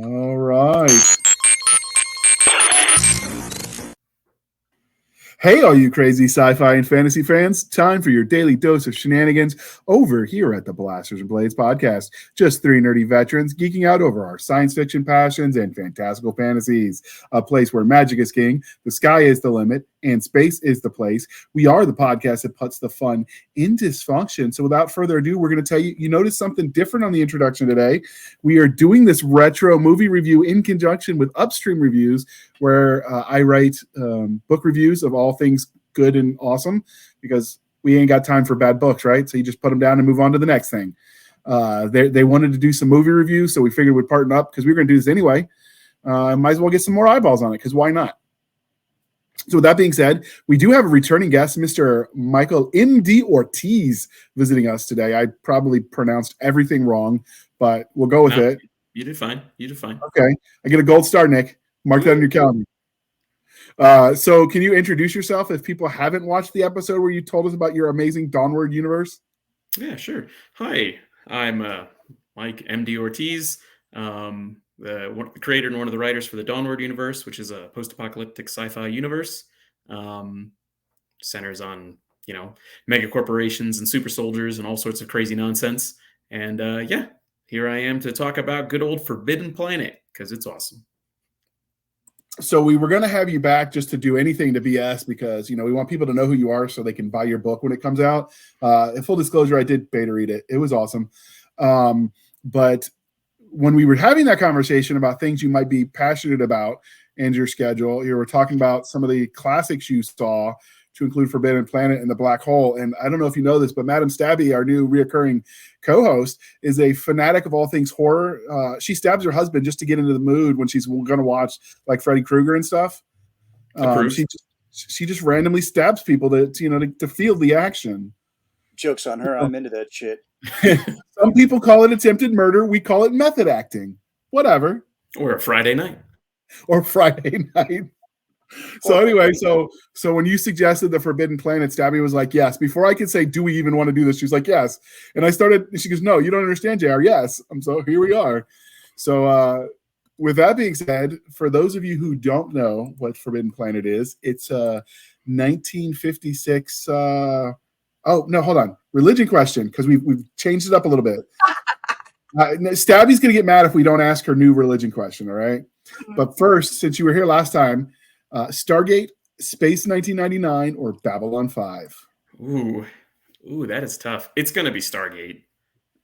All right. Hey, all you crazy sci-fi and fantasy fans. Time for your daily dose of shenanigans over here at the Blasters and Blades podcast. Just three nerdy veterans geeking out over our science fiction passions and fantastical fantasies. A place where magic is king, the sky is the limit, and space is the place. We are the podcast that puts the fun in dysfunction. So without further ado, we're going to tell you, you noticed something different on the introduction today. We are doing this retro movie review in conjunction with Upstream Reviews, where I write book reviews of all things good and awesome, because we ain't got time for bad books, right? So you just put them down and move on to the next thing. They wanted to do some movie reviews, so we figured we'd partner up because we were going to do this anyway. Might as well get some more eyeballs on it, because why not? So with that being said, we do have a returning guest, Mr. Michael M.D. Ortiz, visiting us today. I probably pronounced everything wrong, but we'll go with it. You did fine. Okay. I get a gold star, Nick. Mark that on your calendar. So can you introduce yourself if people haven't watched the episode where you told us about your amazing Dawnward universe? Yeah, sure. Hi, I'm Mike M.D. Ortiz, the creator and one of the writers for the Dawnward universe, which is a post-apocalyptic sci-fi universe. Centers on, mega corporations and super soldiers and all sorts of crazy nonsense. And yeah, here I am to talk about good old Forbidden Planet, because it's awesome. So we were going to have you back just to do anything to BS, because, we want people to know who you are so they can buy your book when it comes out. In full disclosure, I did beta read it. It was awesome. But when we were having that conversation about things you might be passionate about and your schedule, you were talking about some of the classics you saw, to include Forbidden Planet and The Black Hole. And I don't know if you know this, but Madam Stabby, our new reoccurring co-host, is a fanatic of all things horror. She stabs her husband just to get into the mood when she's going to watch like Freddy Krueger and stuff. She just randomly stabs people to feel the action. Joke's on her. I'm into that shit. Some people call it attempted murder. We call it method acting. Whatever. Or a Friday night. So anyway, so when you suggested the Forbidden Planet, Stabby was like, yes. Before I could say, do we even want to do this? She was like, yes. And she goes, no, you don't understand, JR. Yes. So here we are. So with that being said, for those of you who don't know what Forbidden Planet is, it's 1956. Oh, no, hold on. Religion question, because we've changed it up a little bit. Stabby's going to get mad if we don't ask her new religion question, all right? But first, since you were here last time, Stargate, Space 1999, or Babylon 5? Ooh, that is tough. It's going to be Stargate.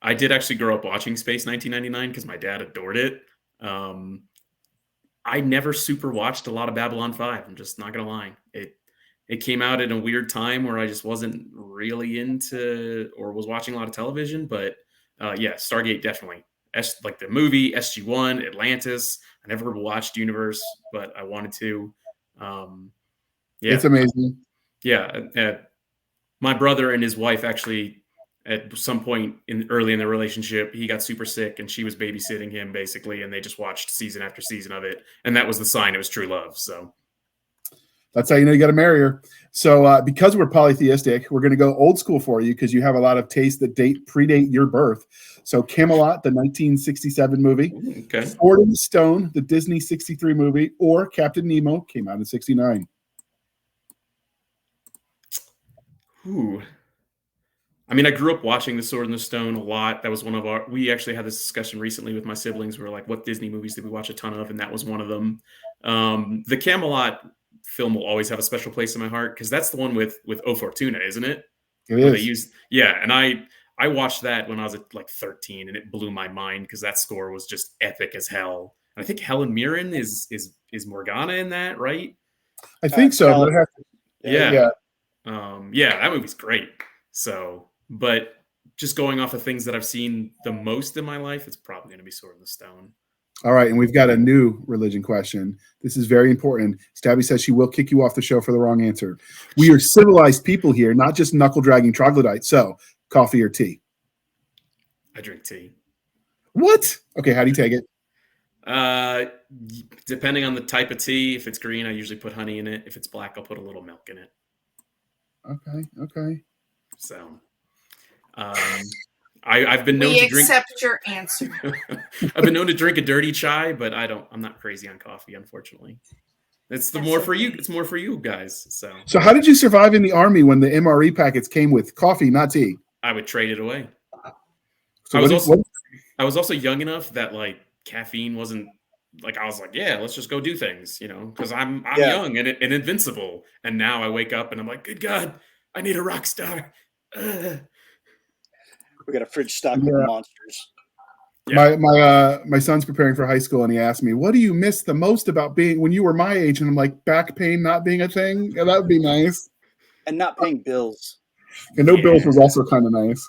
I did actually grow up watching Space 1999 because my dad adored it. I never super watched a lot of Babylon 5. I'm just not going to lie. It came out at a weird time where I just wasn't really into or was watching a lot of television. But yeah, Stargate definitely. Like the movie, SG-1, Atlantis. I never watched Universe, but I wanted to. Yeah, it's amazing. Yeah, my brother and his wife actually, at some point early in their relationship, he got super sick and she was babysitting him basically, and they just watched season after season of it, and that was the sign it was true love. So that's how you know you got to marry her. So because we're polytheistic, we're going to go old school for you, because you have a lot of tastes that predate your birth. So Camelot, the 1967 movie, okay. Sword in the Stone, the Disney 63 movie, or Captain Nemo, came out in 69. Ooh. I mean, I grew up watching The Sword in the Stone a lot. That was one of we actually had this discussion recently with my siblings. We were like, what Disney movies did we watch a ton of? And that was one of them. The Camelot film will always have a special place in my heart, because that's the one with O Fortuna, isn't it? It is. And I watched that when I was like 13, and it blew my mind because that score was just epic as hell. And I think Helen Mirren is Morgana in that, right? I think so. Yeah, that movie's great. So, but just going off of things that I've seen the most in my life, it's probably going to be Sword in the Stone. All right, and we've got a new religion question. This is very important. Stabby says she will kick you off the show for the wrong answer. We are civilized people here, not just knuckle-dragging troglodytes. So, coffee or tea? I drink tea. What? Okay, how do you take it? Depending on the type of tea. If it's green, I usually put honey in it. If it's black, I'll put a little milk in it. Okay. So, I've been known We to drink. accept your answer. I've been known to drink a dirty chai, but I'm not crazy on coffee, unfortunately. It's That's more for you. okay. It's more for you guys. So how did you survive in the Army when the MRE packets came with coffee, not tea? I would trade it away. So I was also young enough that like caffeine wasn't like I was like, yeah, let's just go do things, because I'm young and invincible. And now I wake up and I'm like, good God, I need a rock star. Ugh. We got a fridge stocked with monsters. Yeah. My son's preparing for high school, and he asked me, "What do you miss the most about being when you were my age?" And I'm like, "Back pain not being a thing. Yeah, that would be nice." And not paying bills. And no bills was also kind of nice.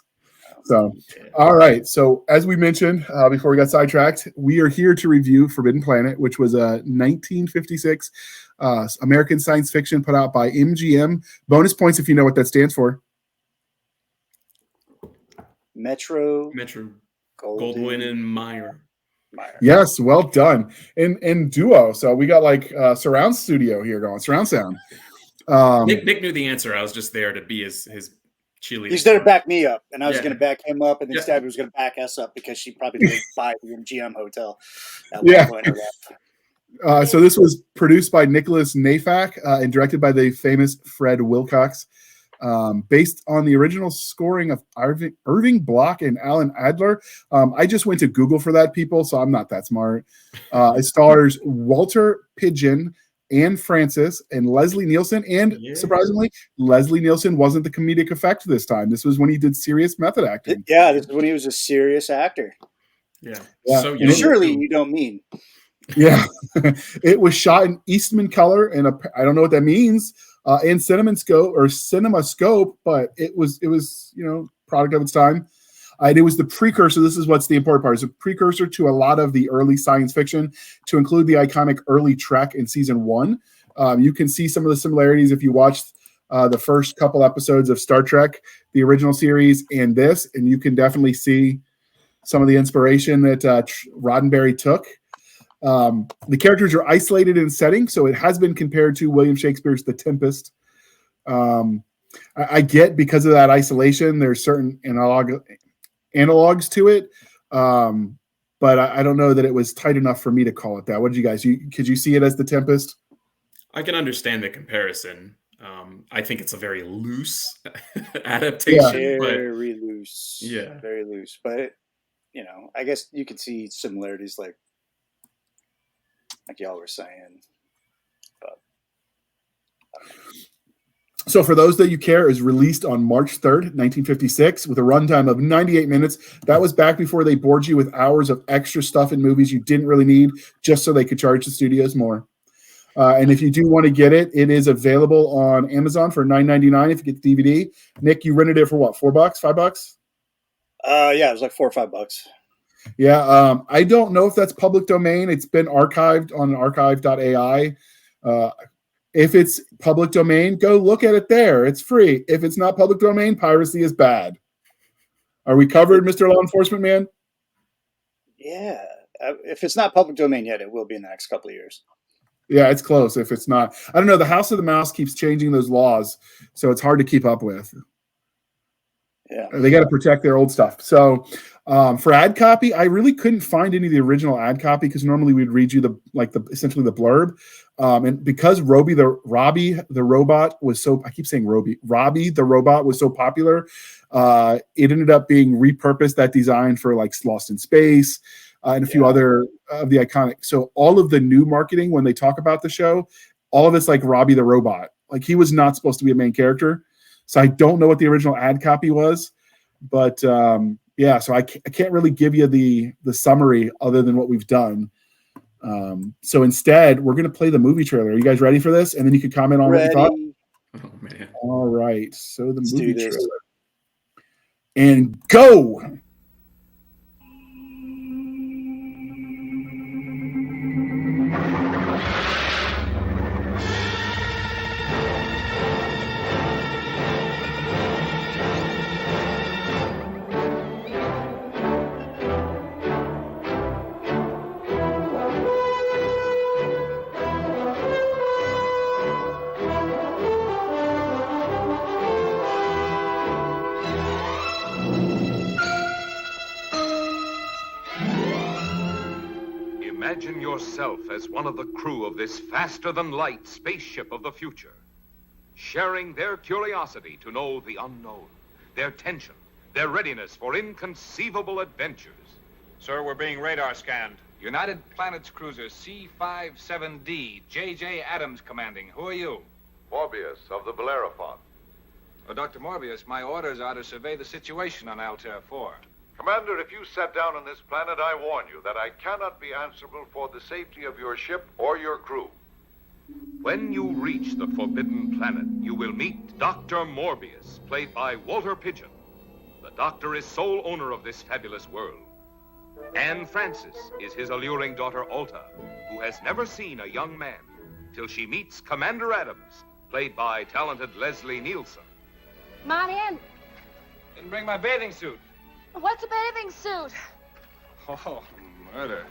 So, all right. So, as we mentioned before we got sidetracked, we are here to review Forbidden Planet, which was a 1956 American science fiction put out by MGM. Bonus points if you know what that stands for. Metro Goldwyn and Meyer. Yes, well done. In duo. So we got like surround studio here going, surround sound. Nick knew the answer. I was just there to be his cheerleader. He's there to back me up, and I was going to back him up, and then Stabby was going to back us up because she probably lived by the MGM hotel at one point in her life. So this was produced by Nicholas Nafak and directed by the famous Fred Wilcox. Based on the original scoring of Irving Block and Alan Adler. I just went to Google for that, people, so I'm not that smart. It stars Walter Pidgeon, Anne Francis, and Leslie Nielsen. And surprisingly, Leslie Nielsen wasn't the comedic effect this time. This was when he did serious method acting. Yeah, this is when he was a serious actor. Yeah. So surely you don't mean. Yeah. It was shot in Eastman color, and I don't know what that means. In CinemaScope, but it was product of its time. And it was the precursor. This is what's the important part. It's a precursor to a lot of the early science fiction, to include the iconic early Trek in season 1. You can see some of the similarities if you watched the first couple episodes of Star Trek, the original series, and this, and you can definitely see some of the inspiration that Roddenberry took. The characters are isolated in setting, so it has been compared to William Shakespeare's The Tempest. I get, because of that isolation, there's certain analogs to it, but I don't know that it was tight enough for me to call it that. What did you guys? Could you see it as The Tempest? I can understand the comparison. I think it's a very loose adaptation. Very loose. Yeah. Very loose. But, I guess you could see similarities like y'all were saying. But So for those that you care, is released on March 3rd, 1956, with a runtime of 98 minutes. That was back before they bored you with hours of extra stuff in movies you didn't really need, just so they could charge the studios more. And if you do want to get it, it is available on Amazon for $9.99 if you get the DVD. Nick, you rented it for what, $4, $5? Yeah, it was like $4 or $5. Yeah, I don't know if that's public domain. It's been archived on archive.ai. If it's public domain, go look at it there. It's free. If it's not public domain, piracy is bad. Are we covered, Mr. Law Enforcement Man? Yeah. If it's not public domain yet, it will be in the next couple of years. Yeah, it's close. If it's not, I don't know. The House of the Mouse keeps changing those laws, so it's hard to keep up with. Yeah, they got to protect their old stuff. So for ad copy, I really couldn't find any of the original ad copy, because normally we'd read you essentially the blurb. And because Robbie the robot was so, I keep saying Robbie the robot was so popular, it ended up being repurposed, that design, for like Lost in Space and a few other of the iconic. So all of the new marketing, when they talk about the show, all of it's like Robbie the robot. Like, he was not supposed to be a main character. So I don't know what the original ad copy was, but so I can't really give you the summary other than what we've done. So instead, we're going to play the movie trailer. Are you guys ready for this? And then you can comment on what you thought. Oh, man. All right. So the movie trailer. And go! Imagine yourself as one of the crew of this faster-than-light spaceship of the future, sharing their curiosity to know the unknown, their tension, their readiness for inconceivable adventures. Sir, we're being radar scanned. United Planets Cruiser C-57D, J.J. Adams commanding. Who are you? Morbius of the Bellerophon. Oh, Dr. Morbius, my orders are to survey the situation on Altair 4. Commander, if you set down on this planet, I warn you that I cannot be answerable for the safety of your ship or your crew. When you reach the Forbidden Planet, you will meet Dr. Morbius, played by Walter Pidgeon. The Doctor is sole owner of this fabulous world. Anne Francis is his alluring daughter, Alta, who has never seen a young man till she meets Commander Adams, played by talented Leslie Nielsen. Come on in. Didn't bring my bathing suit. What's a bathing suit? Oh, murder.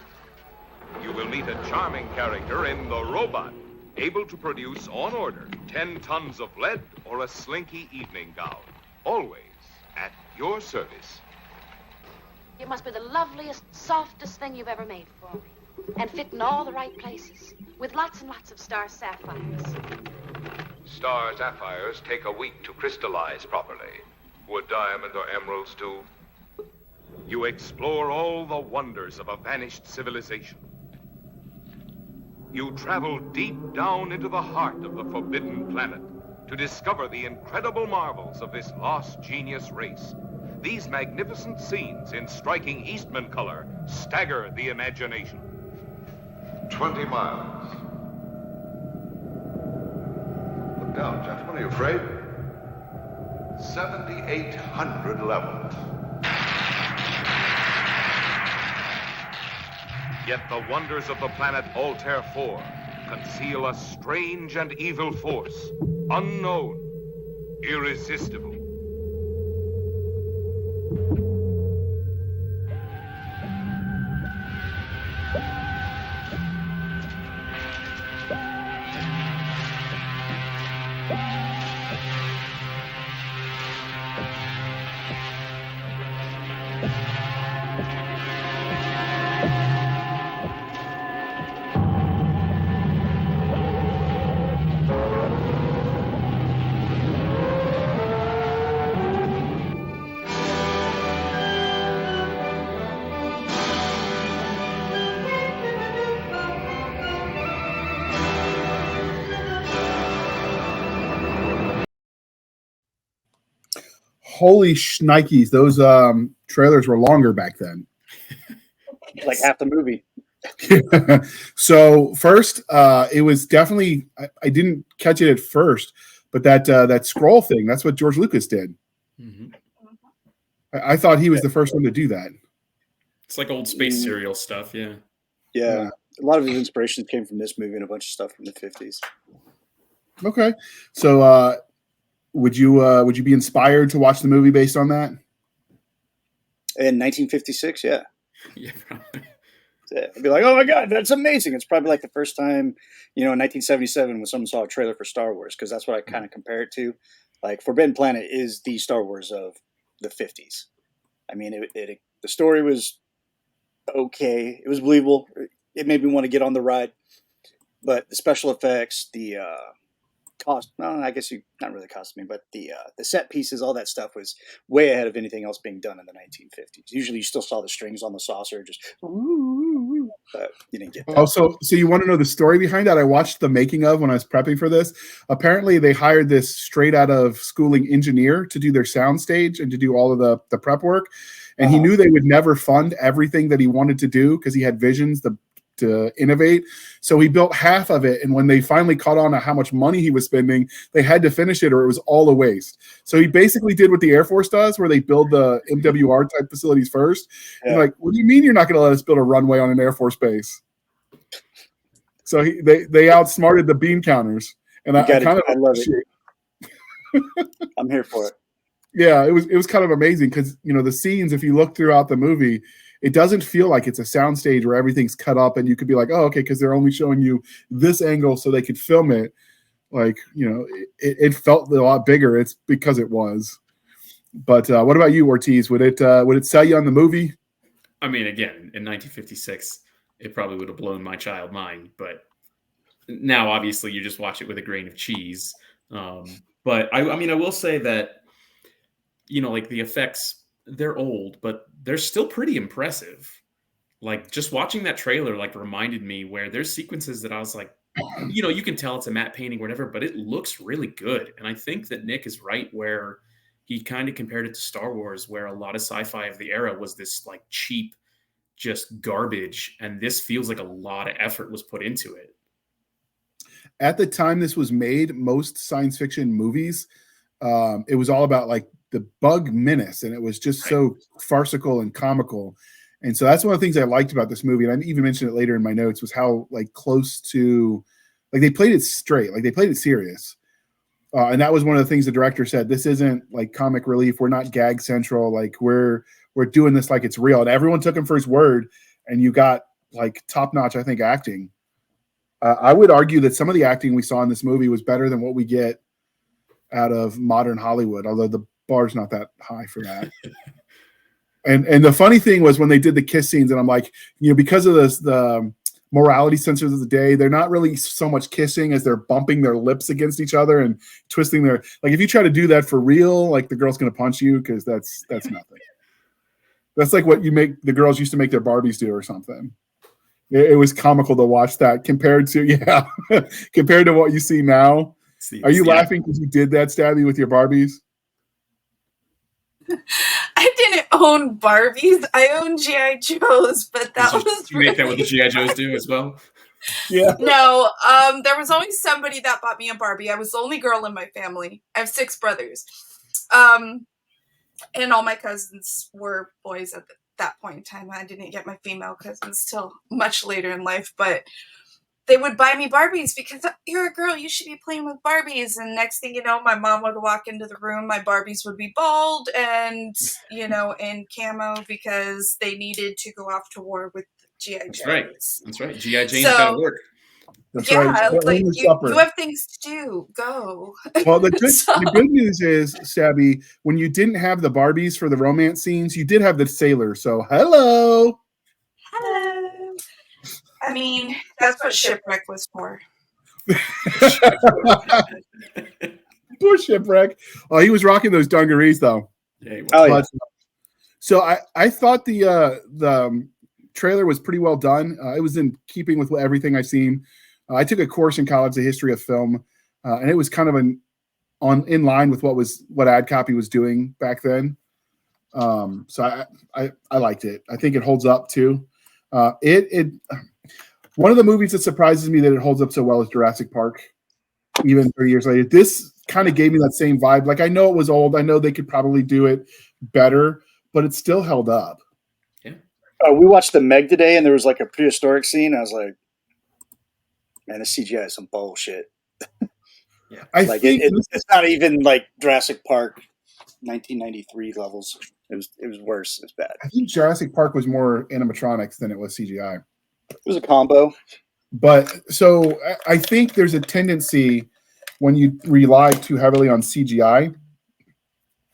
You will meet a charming character in The Robot, able to produce, on order, 10 tons of lead or a slinky evening gown. Always at your service. It must be the loveliest, softest thing you've ever made for me. And fit in all the right places. With lots and lots of star sapphires. Star sapphires take a week to crystallize properly. Would diamond or emeralds do? You explore all the wonders of a vanished civilization. You travel deep down into the heart of the Forbidden Planet to discover the incredible marvels of this lost genius race. These magnificent scenes in striking Eastman color stagger the imagination. 20 miles. Look down, gentlemen. Are you afraid? 7,800 levels. Yet the wonders of the planet Altair 4 conceal a strange and evil force, unknown, irresistible. Holy shnikes, those trailers were longer back then. Like half the movie. So first, it was definitely I didn't catch it at first, but that scroll thing, that's what George Lucas did. Mm-hmm. I thought he was the first one to do that. It's like old space serial stuff, yeah. Yeah. A lot of his inspiration came from this movie and a bunch of stuff from the 50s. Okay. So would you be inspired to watch the movie based on that? In 1956, yeah. Yeah, probably. Yeah, I'd be like, oh my God, that's amazing. It's probably like the first time, in 1977 when someone saw a trailer for Star Wars, because that's what I kind of compare it to. Like, Forbidden Planet is the Star Wars of the 50s. I mean, the story was okay. It was believable. It made me want to get on the ride. But the special effects, the I guess not really costuming, but the set pieces, all that stuff was way ahead of anything else being done in the 1950s. Usually you still saw the strings on the saucer, just but you didn't get that. Oh, so you want to know the story behind that? I watched the making of when I was prepping for this. Apparently they hired this straight out of schooling engineer to do their sound stage and to do all of the prep work. And he knew they would never fund everything that he wanted to do because he had visions to innovate. So he built half of it. And when they finally caught on to how much money he was spending, they had to finish it or it was all a waste. So he basically did what the Air Force does, where they build the MWR type facilities first. Yeah. And like, what do you mean you're not going to let us build a runway on an Air Force base? So they outsmarted the bean counters. And I love it. I'm here for it. Yeah, it was kind of amazing because, the scenes, if you look throughout the movie, it doesn't feel like it's a soundstage where everything's cut up and you could be like, oh, okay, because they're only showing you this angle so they could film it. Like, it felt a lot bigger. It's because it was. But what about you, Ortiz? Would it sell you on the movie? I mean, again, in 1956, it probably would have blown my child mind. But now, obviously, you just watch it with a grain of cheese. But I mean, I will say that, like the effects, they're old, but they're still pretty impressive. Like just watching that trailer, like reminded me where there's sequences that I was like, you can tell it's a matte painting or whatever, but it looks really good. And I think that Nick is right where he kind of compared it to Star Wars, where a lot of sci-fi of the era was this like cheap, just garbage. And this feels like a lot of effort was put into it. At the time this was made, most science fiction movies, it was all about like the bug menace, and it was just so farcical and comical. And so that's one of the things I liked about this movie. And I even mentioned it later in my notes, was how like close to, like they played it straight, like they played it serious. And that was one of the things the director said, this isn't like comic relief. We're not gag central. Like we're doing this like it's real. And everyone took him for his word. And you got like top notch, I think, acting. I would argue that some of the acting we saw in this movie was better than what we get out of modern Hollywood, although the bar's not that high for that. And the funny thing was when they did the kiss scenes, and I'm like, because of the morality censors of the day, they're not really so much kissing as they're bumping their lips against each other and twisting their, like if you try to do that for real, like the girl's going to punch you, because that's nothing. That's like what the girls used to make their Barbies do or something. It was comical to watch that compared to compared to what you see now. Are you laughing because you did that, Stabby, with your Barbies? I didn't own Barbies. I owned G.I. Joes, but that was you make that what the G.I. Joes do as well? Yeah. No, there was always somebody that bought me a Barbie. I was the only girl in my family. I have 6 brothers. And all my cousins were boys at that point in time. I didn't get my female cousins till much later in life, but they would buy me Barbies because you're a girl, you should be playing with Barbies. And next thing you know, my mom would walk into the room, my Barbies would be bald and, in camo because they needed to go off to war with G.I. Joes. That's right. G.I. Jane's got to work. That's right. Like you have things to do. Go. Well, the good news is, Sabby, when you didn't have the Barbies for the romance scenes, you did have the sailors. So hello. I mean, that's what Shipwreck was for. Poor Shipwreck. Oh, he was rocking those dungarees though. Yeah, he was. Oh, yeah. So I thought the trailer was pretty well done. It was in keeping with everything I've seen. I took a course in college, the history of film, and it was kind of in line with what Ad Copy was doing back then. So I liked it. I think it holds up too. One of the movies that surprises me that it holds up so well is Jurassic Park, even 30 years later. This kind of gave me that same vibe. Like I know it was old. I know they could probably do it better, but it still held up. Yeah. We watched the Meg today, and there was like a prehistoric scene. I was like, man, this CGI is some bullshit. Yeah. It's not even like Jurassic Park 1993 levels. It was worse. It was bad. I think Jurassic Park was more animatronics than it was CGI. It was a combo. But so I think there's a tendency when you rely too heavily on CGI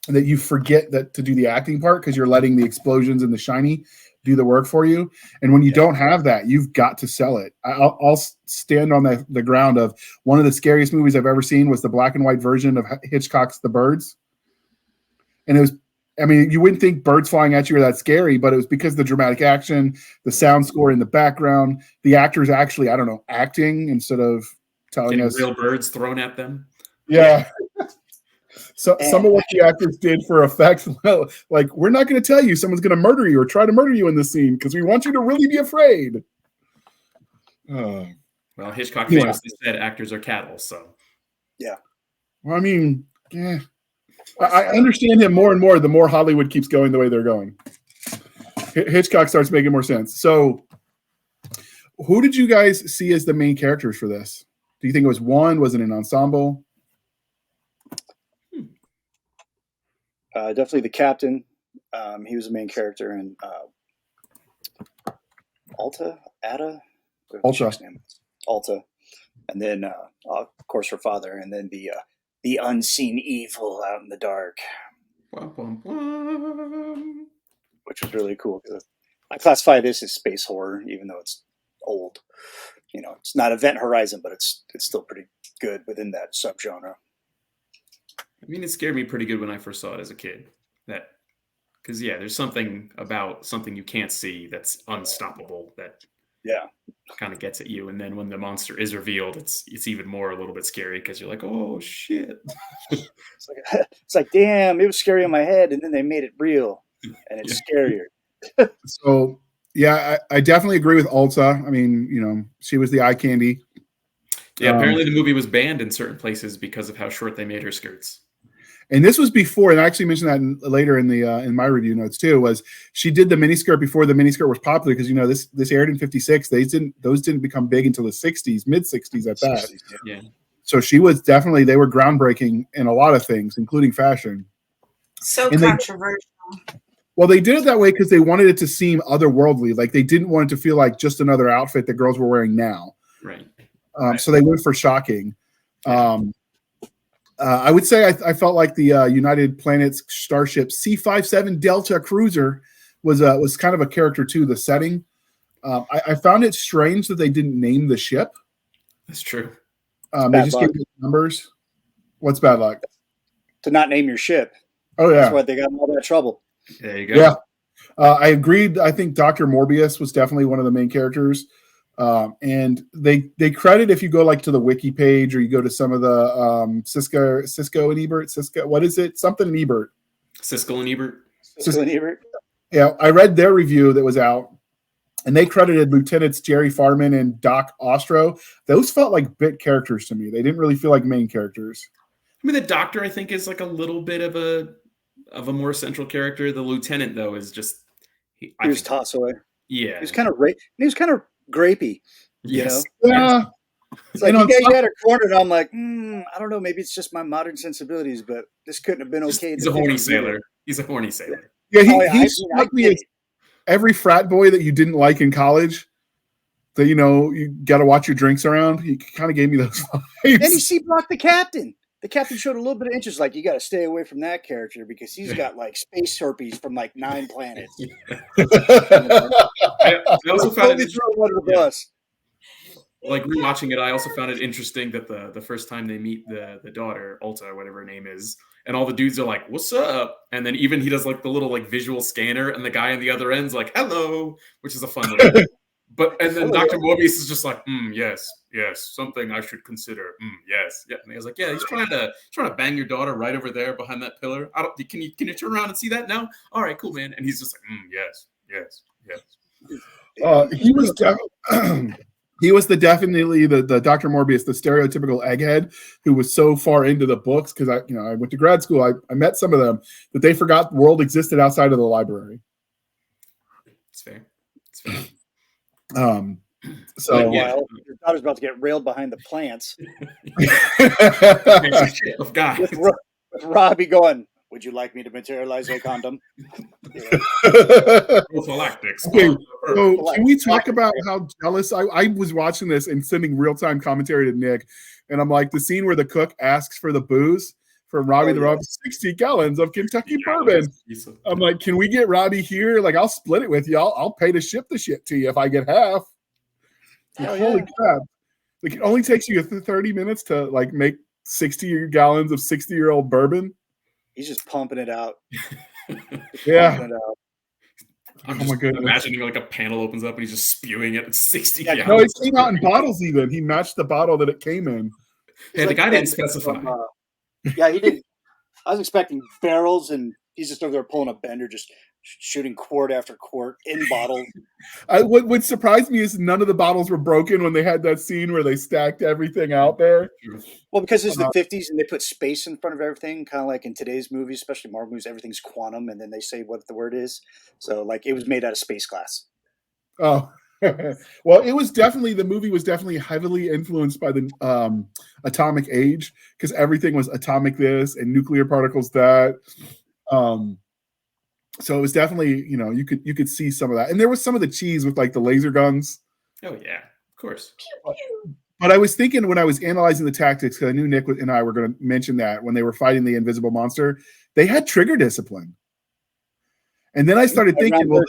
that you forget to do the acting part because you're letting the explosions and the shiny do the work for you. And when you don't have that, you've got to sell it. I'll stand on the ground of one of the scariest movies I've ever seen was the black and white version of Hitchcock's The Birds. And it was, you wouldn't think birds flying at you are that scary, but it was because of the dramatic action, the sound score in the background, the actors actually, acting instead of telling us real birds thrown at them. Yeah. So some of what the actors did for effect, well, like we're not going to tell you someone's going to murder you or try to murder you in this scene because we want you to really be afraid. Well, Hitchcock famously said actors are cattle, so yeah. Well, I understand him more and more the more Hollywood keeps going the way they're going. Hitchcock starts making more sense. So, who did you guys see as the main characters for this? Do you think it was one? Was it an ensemble? Definitely the captain. He was the main character, and Alta, and then of course her father, and then the unseen evil out in the dark, which was really cool because I classify this as space horror, even though it's old. You know, it's not Event Horizon, but it's still pretty good within that subgenre. I mean, it scared me pretty good when I first saw it as a kid. Because there's something about something you can't see that's unstoppable that kind of gets at you. And then when the monster is revealed, it's even more a little bit scary because you're like, oh shit. It's like, damn, it was scary in my head, and then they made it real, and it's scarier. So I definitely agree with Ulta. I mean, you know, she was the eye candy. Yeah, apparently the movie was banned in certain places because of how short they made her skirts. And this was before, and I actually mentioned that later in the in my review notes too. Was she did the miniskirt before the miniskirt was popular? Because you know this aired in '56. Those didn't become big until the '60s, mid '60s at that. Yeah. So she was definitely, they were groundbreaking in a lot of things, including fashion. So And controversial. Well, they did it that way because they wanted it to seem otherworldly. Like they didn't want it to feel like just another outfit that girls were wearing now. Right. So they went for shocking. I would say I felt like the United Planets Starship C-57 Delta cruiser was kind of a character too. The setting, I found it strange that they didn't name the ship. That's true. They just gave it numbers. What's bad luck? To not name your ship. Oh yeah, that's why they got in all that trouble. There you go. Yeah, I agreed. I think Dr. Morbius was definitely one of the main characters. And they credit, if you go like to the wiki page or you go to some of the Cisco and Ebert, Cisca, what is it? Something and Ebert. Siskel and Ebert. Siskel and Ebert. Yeah, I read their review that was out, and they credited Lieutenants Jerry Farman and Doc Ostro. Those felt like bit characters to me. They didn't really feel like main characters. I mean, the Doctor, I think, is like a little bit of a more central character. The Lieutenant, though, is just he was toss away. Yeah, he was kind of grapey. Yes. You know? Yeah. It's like you got her cornered. I'm like, I don't know. Maybe it's just my modern sensibilities, but this couldn't have been okay. He's a horny sailor. He's a horny sailor. Yeah, he struck me as every frat boy that you didn't like in college. That, you know, you got to watch your drinks around. He kind of gave me those vibes. And he C-blocked the captain. The captain showed a little bit of interest. Like, you got to stay away from that character because he's got like space herpes from like 9 planets. I also found it under the bus. Like rewatching it, I also found it interesting that the first time they meet the daughter, Ulta, whatever her name is, and all the dudes are like, "What's up?" And then even he does like the little like visual scanner, and the guy on the other end's like, "Hello," which is a fun little. And then Dr. Morbius is just like, yes, something I should consider. Yes, yeah. And he was like, yeah, he's trying to bang your daughter right over there behind that pillar. Can you turn around and see that now? All right, cool, man. And he's just like, yes. He was definitely the Dr. Morbius, the stereotypical egghead who was so far into the books because I went to grad school. I met some of them that they forgot the world existed outside of the library. It's fair. So while your daughter's about to get railed behind the plants, of guys. With Robbie going, "Would you like me to materialize a condom?" Prophylactics. Okay, so can we talk about how jealous I was watching this and sending real-time commentary to Nick, and I'm like, the scene where the cook asks for the booze from Robbie the Rob, 60 gallons of Kentucky bourbon. I'm like, can we get Robbie here? Like, I'll split it with you. I'll pay to ship the shit to you if I get half. Like, holy crap. Like, it only takes you 30 minutes to like make 60 gallons of 60-year-old bourbon. He's just pumping it out. Yeah. I'm just imagining like a panel opens up and he's just spewing it at 60 gallons. No, it came out in bottles even. He matched the bottle that it came in. Hey, the guy didn't specify. Yeah, he didn't. I was expecting barrels, and he's just over there pulling a bender, just shooting quart after quart in bottles. What surprised me is none of the bottles were broken when they had that scene where they stacked everything out there. Well, because it's the 50s and they put space in front of everything, kind of like in today's movies, especially Marvel movies, everything's quantum, and then they say what the word is. So, like, it was made out of space glass. Oh. Well, the movie was definitely heavily influenced by the atomic age because everything was atomic this and nuclear particles that. So it was definitely, you could see some of that. And there was some of the cheese with like the laser guns. Oh yeah, of course. But I was thinking when I was analyzing the tactics, because I knew Nick and I were going to mention that when they were fighting the invisible monster, they had trigger discipline. And then I started thinking, well,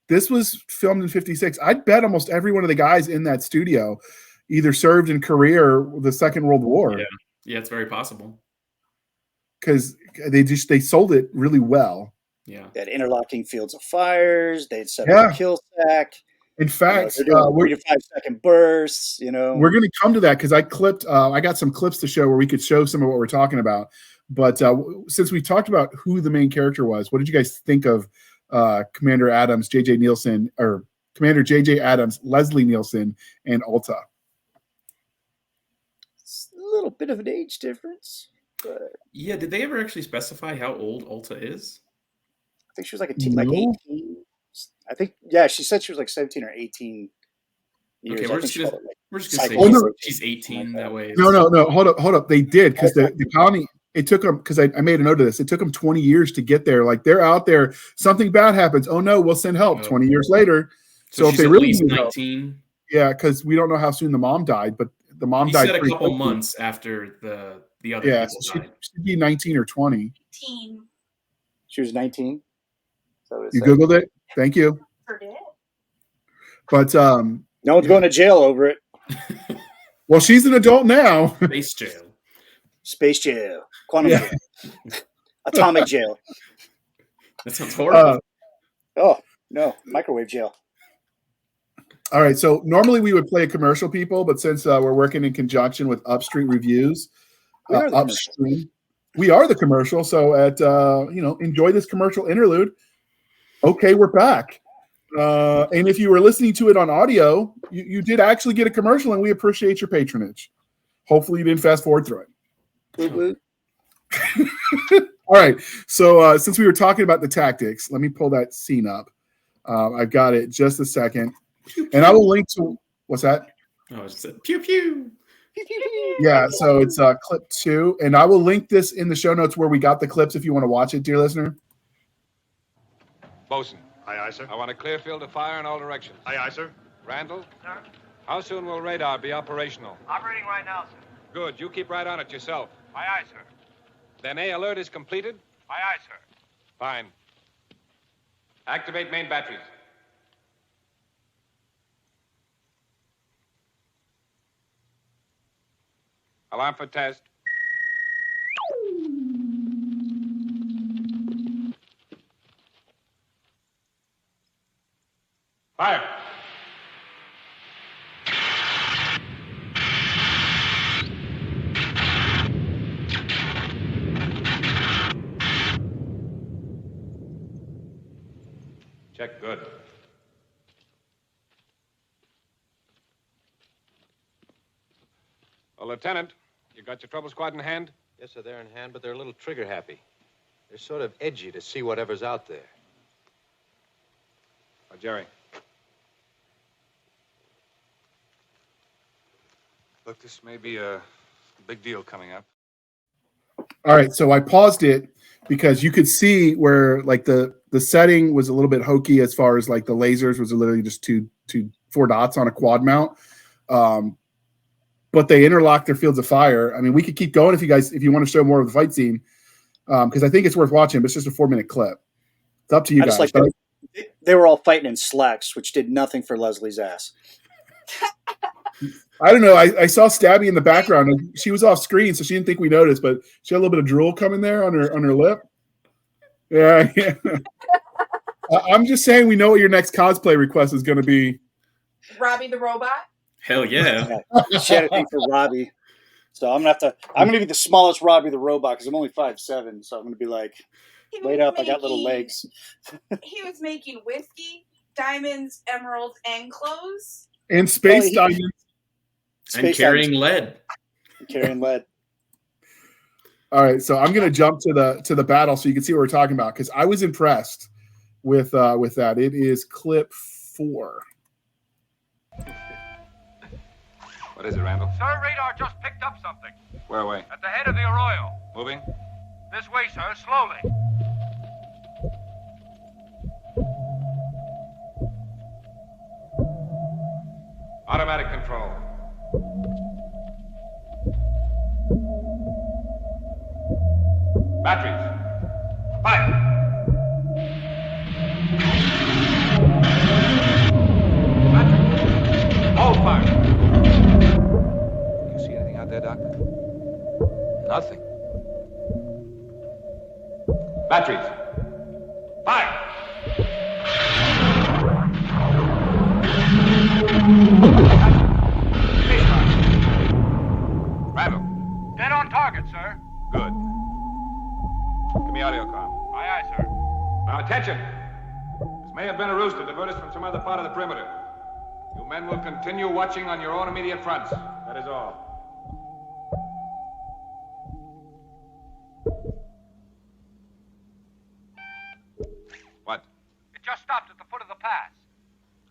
This was filmed in 56. I'd bet almost every one of the guys in that studio either served in Korea or the Second World War. Yeah, it's very possible. Because they sold it really well. Yeah. They had interlocking fields of fires. They'd set up a kill stack. In fact, they're doing 3 to 5 second bursts. We're going to come to that because I got some clips to show where we could show some of what we're talking about. But since we talked about who the main character was, what did you guys think of Commander Adams, Commander J.J. Adams, Leslie Nielsen, and Ulta? It's a little bit of an age difference. But yeah, did they ever actually specify how old Ulta is? I think she was like 18. I think, she said she was like 17 or 18 years. Okay, we're just gonna say she's 18 that way. No. Hold up. They did because the colony. It took them because I made a note of this. It took them 20 years to get there. Like they're out there, something bad happens. Oh no, we'll send help. 20 years later. So if they really 19, because we don't know how soon the mom died, but the mom died a couple months after the other. Yeah, so she'd be 19 or 20. 18. She was 19. You Googled it? Thank you. But no one's going to jail over it. Well, she's an adult now. Space jail. Quantum jail. Atomic jail. That sounds horrible. Oh, no. Microwave jail. All right. So normally we would play a commercial, people, but since we're working in conjunction with Upstream Reviews, we are the commercial. So enjoy this commercial interlude. Okay, we're back. And if you were listening to it on audio, you did actually get a commercial, and we appreciate your patronage. Hopefully you didn't fast forward through it. All right. So since we were talking about the tactics, let me pull that scene up. I've got it just a second. And I will link to what's that? Oh, it said pew pew. Yeah, so it's clip 2. And I will link this in the show notes where we got the clips if you want to watch it, dear listener. Bosun. Aye, aye, sir. I want a clear field of fire in all directions. Aye, aye, sir. Randall? Sir? How soon will radar be operational? Operating right now, sir. Good. You keep right on it yourself. Aye, aye, sir. Then A alert is completed? Aye, aye, sir. Fine. Activate main batteries. Alarm for test. Fire. Check good. Well, Lieutenant, you got your trouble squad in hand? Yes, sir, they're in hand, but they're a little trigger happy. They're sort of edgy to see whatever's out there. Oh, Jerry. Look, this may be a big deal coming up. All right, so I paused it because you could see where like the setting was a little bit hokey as far as like the lasers was literally just two 4 dots on a quad mount. But they interlocked their fields of fire. I mean, we could keep going if you want to show more of the fight scene, because I think it's worth watching. But it's just a 4-minute clip. It's up to you guys. They were all fighting in slacks, which did nothing for Leslie's ass. I don't know. I saw Stabby in the background, and she was off screen, so she didn't think we noticed. But she had a little bit of drool coming there on her lip. Yeah. I'm just saying, we know what your next cosplay request is going to be. Robbie the robot. Hell yeah. She had a thing for Robbie. So I'm gonna be the smallest Robbie the robot because I'm only 5'7", so I'm gonna be like, wait up, I got little legs. He was making whiskey, diamonds, emeralds, and clothes. And space diamonds. And carrying lead. Carrying lead. All right, so I'm gonna jump to the battle so you can see what we're talking about, because I was impressed with that. It is clip 4. What is it, Randall? Sir, radar just picked up something. Where away? At the head of the arroyo. Moving? This way, sir, slowly. Automatic control. Batteries. Fire! roost to divert us from some other part of the perimeter. You men will continue watching on your own immediate fronts. That is all. What? It just stopped at the foot of the pass.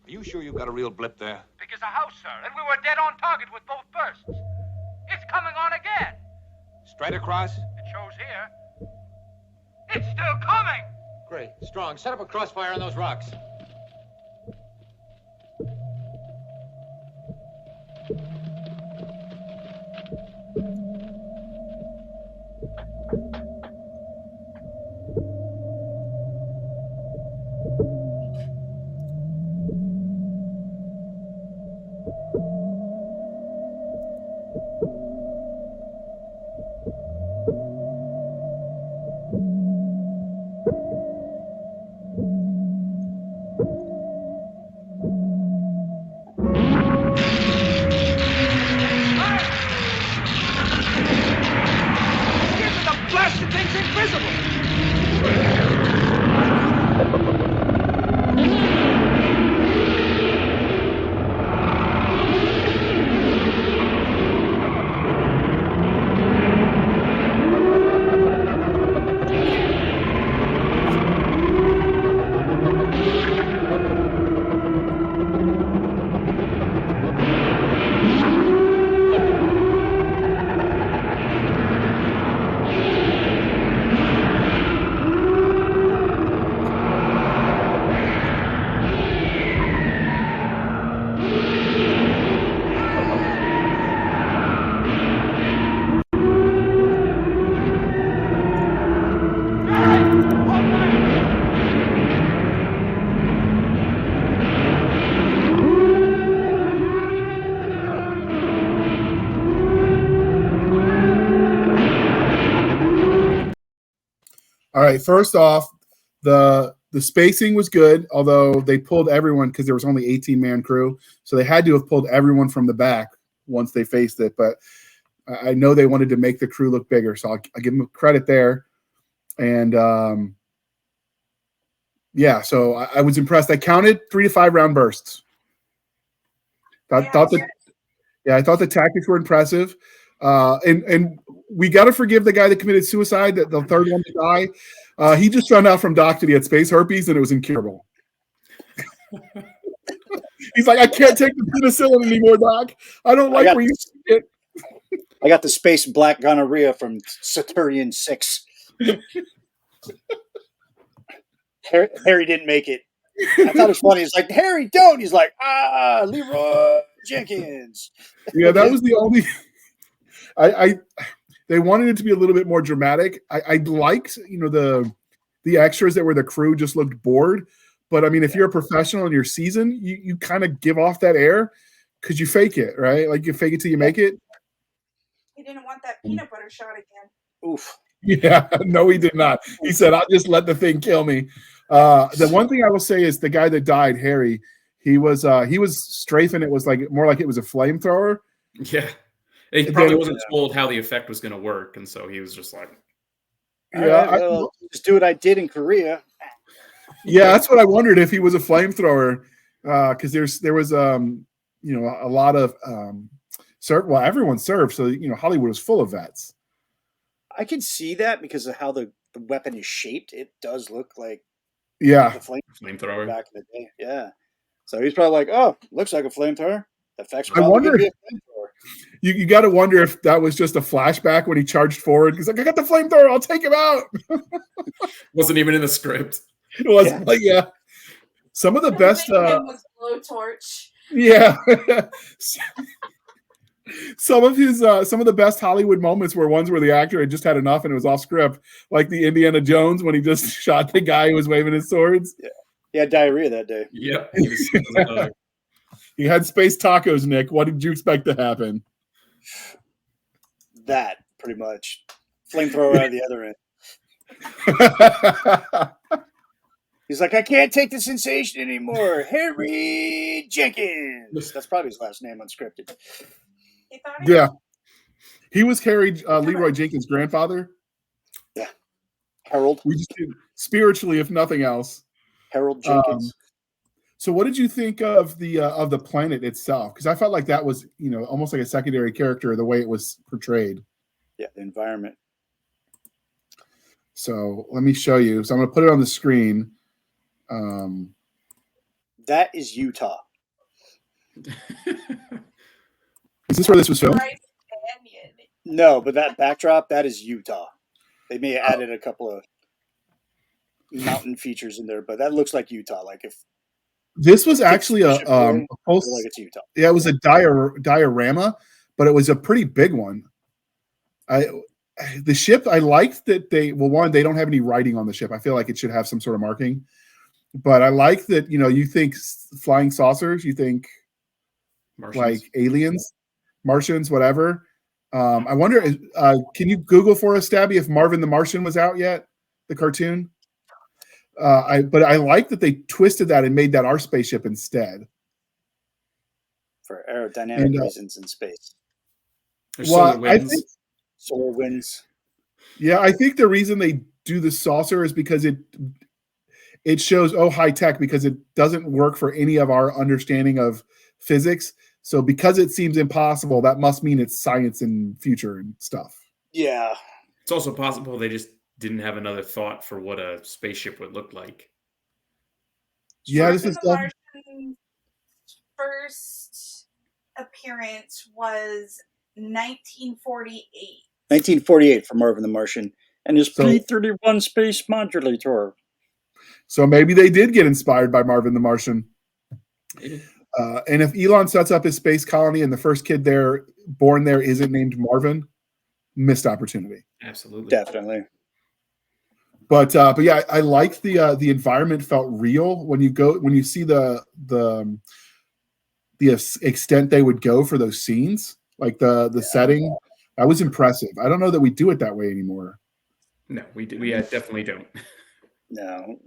Are you sure you got a real blip there? Big as a house, sir, and we were dead on target with both bursts. It's coming on again. Straight across? It shows here. It's still coming. Great. Strong. Set up a crossfire on those rocks. All right. First off, the spacing was good, although they pulled everyone because there was only 18-man crew, so they had to have pulled everyone from the back once they faced it. But I know they wanted to make the crew look bigger, so I'll give them credit there. And yeah, so I was impressed. I counted 3 to 5 round bursts. I thought the tactics were impressive. And we got to forgive the guy that committed suicide, the third one to die. He just found out from Doc that he had space herpes and it was incurable. He's like, I can't take the penicillin anymore, Doc. I don't like where you see it. I got the space black gonorrhea from Saturnian 6. Harry didn't make it. I thought it was funny. He's like, Harry, don't. He's like, Leroy Jenkins. Yeah, that was the only. They wanted it to be a little bit more dramatic. I liked, the extras that were the crew just looked bored. But I mean, if you're a professional in your season, you kind of give off that air because you fake it, right? Like you fake it till you make it. He didn't want that peanut butter shot again. Oof. Yeah, no, he did not. He said, I'll just let the thing kill me. The one thing I will say is the guy that died, Harry, he was strafing. It was more like it was a flamethrower. Yeah. He probably wasn't told how the effect was going to work. And so he was just like, yeah, just do what I did in Korea. Yeah, that's what I wondered if he was a flamethrower. Because there was a lot of everyone served. So, Hollywood was full of vets. I can see that because of how the weapon is shaped. It does look like the flamethrower back in the day. Yeah. So he's probably like, oh, looks like a flamethrower. Effects I wonder be a flamethrower. You got to wonder if that was just a flashback when he charged forward. He's like, I got the flamethrower. I'll take him out. Wasn't even in the script. It wasn't. Like, yeah. Some of the best. Was blowtorch. Yeah. Some of the best Hollywood moments were ones where the actor had just had enough and it was off script, like the Indiana Jones when he just shot the guy who was waving his swords. Yeah, he had diarrhea that day. Yep. He had space tacos, Nick. What did you expect to happen? That, pretty much. Flamethrower out of the other end. He's like, I can't take the sensation anymore. Harry Jenkins. That's probably his last name unscripted. Yeah. He was Leroy Jenkins' grandfather. Yeah. Harold. We just did spiritually, if nothing else. Harold Jenkins. So what did you think of the planet itself? Because I felt like that was, almost like a secondary character, the way it was portrayed. Yeah, the environment. So let me show you. So I'm going to put it on the screen. That is Utah. Is this where this was filmed? No, but that backdrop, that is Utah. They may have added a couple of mountain features in there, but that looks like Utah. Like if this was actually a like it's Utah. Yeah, it was a diorama, but it was a pretty big one. The ship, I liked that they don't have any writing on the ship. I feel like it should have some sort of marking. But I like that, you think flying saucers, you think Martians. Like aliens, Martians, whatever. I wonder, can you Google for us, Stabby, if Marvin the Martian was out yet, the cartoon? But I like that they twisted that and made that our spaceship instead. For aerodynamic reasons in space. Solar winds. Solar winds. Yeah, I think the reason they do the saucer is because it shows high tech, because it doesn't work for any of our understanding of physics. So because it seems impossible, that must mean it's science and future and stuff. Yeah. It's also possible they just didn't have another thought for what a spaceship would look like. Yeah, this is Martian's first appearance was 1948. 1948 for Marvin the Martian and his P-31 space modulator. So maybe they did get inspired by Marvin the Martian. And if Elon sets up his space colony and the first kid born there isn't named Marvin, missed opportunity. Absolutely. Definitely. But yeah, I liked the environment felt real when you see the extent they would go for those scenes, like the setting. That was impressive. I don't know that we do it that way anymore. No, we definitely don't. No,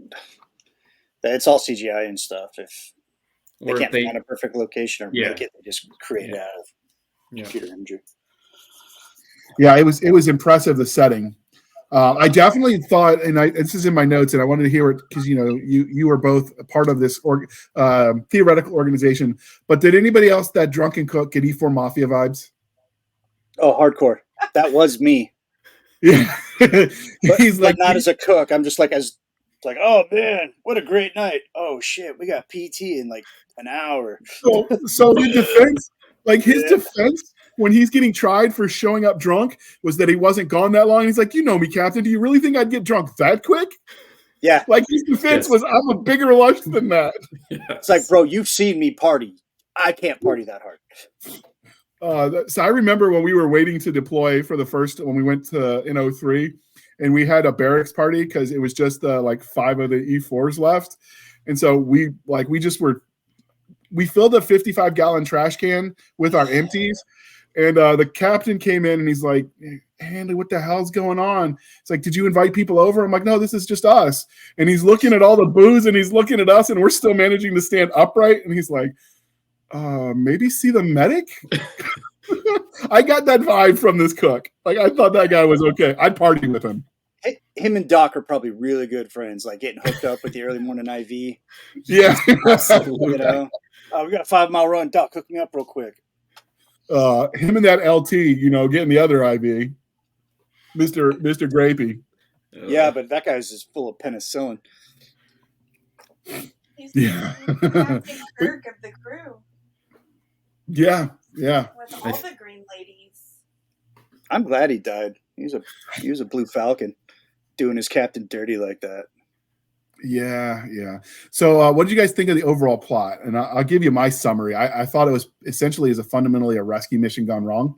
it's all CGI and stuff. If they can't find a perfect location or make it, they just create it out of computer imagery. Yeah, it was impressive, the setting. I definitely thought, and this is in my notes, and I wanted to hear it because you were both a part of this theoretical organization. But did anybody else that drunken cook get E4 Mafia vibes? Oh, hardcore! That was me. Yeah, he's like not as a cook. I'm just like oh man, what a great night! Oh shit, we got PT in like an hour. So the defense, his defense when he's getting tried for showing up drunk was that he wasn't gone that long. He's like, you know me, Captain. Do you really think I'd get drunk that quick? Yeah. Like his defense was, I'm a bigger lunch than that. It's like, bro, you've seen me party. I can't party that hard. So I remember when we were waiting to deploy for when we went to in 03, and we had a barracks party because it was just 5 of the E4s left. And so we filled a 55-gallon trash can with our empties. And the captain came in and he's like, Handley, what the hell's going on? It's like, did you invite people over? I'm like, no, this is just us. And he's looking at all the booze and he's looking at us and we're still managing to stand upright. And he's like, maybe see the medic? I got that vibe from this cook. I thought that guy was okay. I'd party with him. Him and Doc are probably really good friends, like getting hooked up with the early morning IV. Yeah. We got a 5-mile run. Doc, hook me up real quick. Him and that LT, getting the other IV, Mr. Grapey. Yeah, but that guy's just full of penicillin. He's the Kirk of the crew. Yeah. With all the green ladies. I'm glad he died. He was a Blue Falcon, doing his captain dirty like that. Yeah. So what did you guys think of the overall plot? And I'll give you my summary. I thought it was essentially fundamentally a rescue mission gone wrong,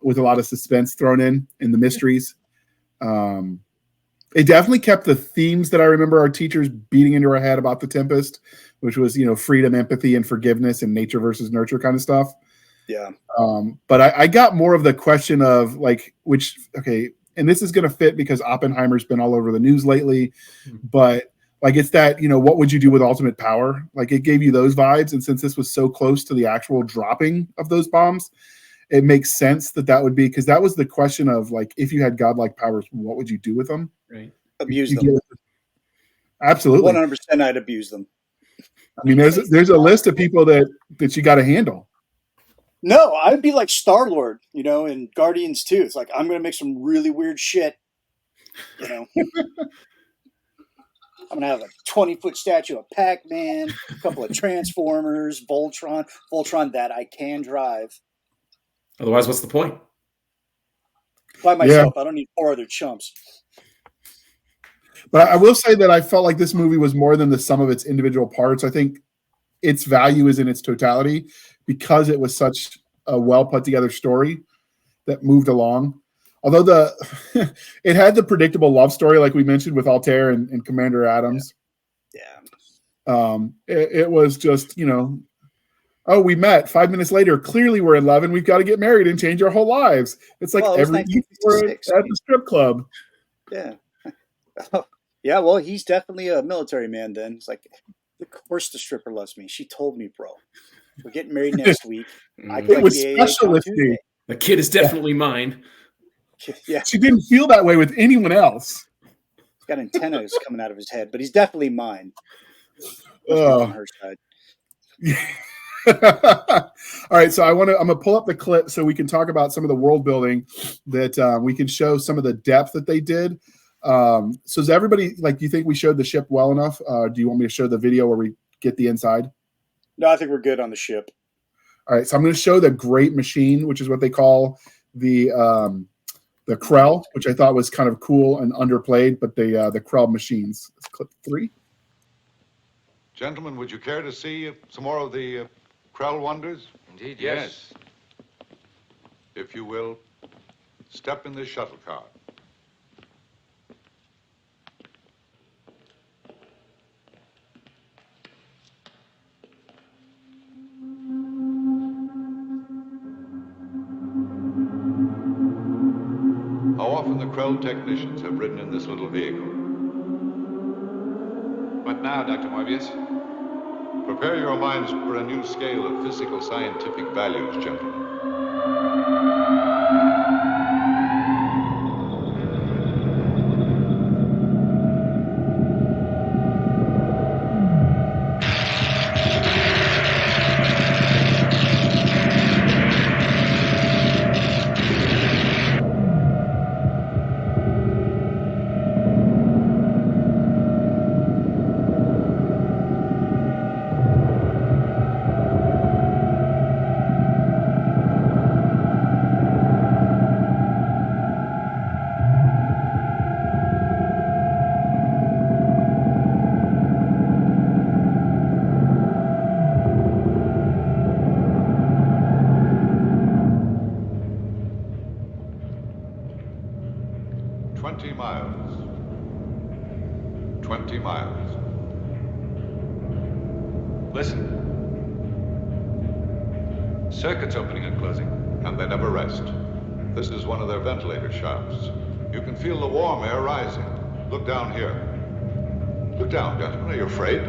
with a lot of suspense thrown in the mysteries. It definitely kept the themes that I remember our teachers beating into our head about the Tempest, which was, freedom, empathy, and forgiveness, and nature versus nurture kind of stuff. Yeah. But I got more of the question of and this is going to fit because Oppenheimer's been all over the news lately, but it's that, what would you do with ultimate power? It gave you those vibes. And since this was so close to the actual dropping of those bombs, it makes sense that would be, because that was the question of if you had godlike powers, what would you do with them? Right. Abuse them. Absolutely. 100% I'd abuse them. I mean, there's a list of people that you got to handle. No, I'd be like Star-Lord, in Guardians 2. It's like, I'm going to make some really weird shit, I'm going to have a 20-foot statue of Pac-Man, a couple of Transformers, Voltron that I can drive. Otherwise, what's the point? By myself. I don't need 4 other chumps. But I will say that I felt like this movie was more than the sum of its individual parts. I think its value is in its totality because it was such a well put together story that moved along. Although it had the predictable love story, like we mentioned, with Altair and Commander Adams. Yeah. It was just, oh, we met 5 minutes later. Clearly, we're in love, and we've got to get married and change our whole lives. It's like every we're at the strip club. Yeah. Yeah. Well, he's definitely a military man. Then it's like, of course, the stripper loves me. She told me, bro. We're getting married next week. It was special with me. The kid is definitely mine. Yeah. She didn't feel that way with anyone else. He's got antennas coming out of his head, but he's definitely mine. Oh. On her side. All right, so I'm gonna pull up the clip so we can talk about some of the world building that we can show some of the depth that they did. So is everybody do you think we showed the ship well enough? Do you want me to show the video where we get the inside? No, I think we're good on the ship. All right, so I'm going to show the Great Machine, which is what they call the Krell, which I thought was kind of cool and underplayed, but the Krell machines. Let's clip 3. Gentlemen, would you care to see some more of the Krell wonders? Indeed, yes. If you will, step in this shuttle car. How often the Krell technicians have ridden in this little vehicle? What now, Dr. Morbius? Prepare your minds for a new scale of physical scientific values, gentlemen. Circuits opening and closing. And they never rest. This is one of their ventilator shafts. You can feel the warm air rising. Look down here. Look down, gentlemen. Are you afraid?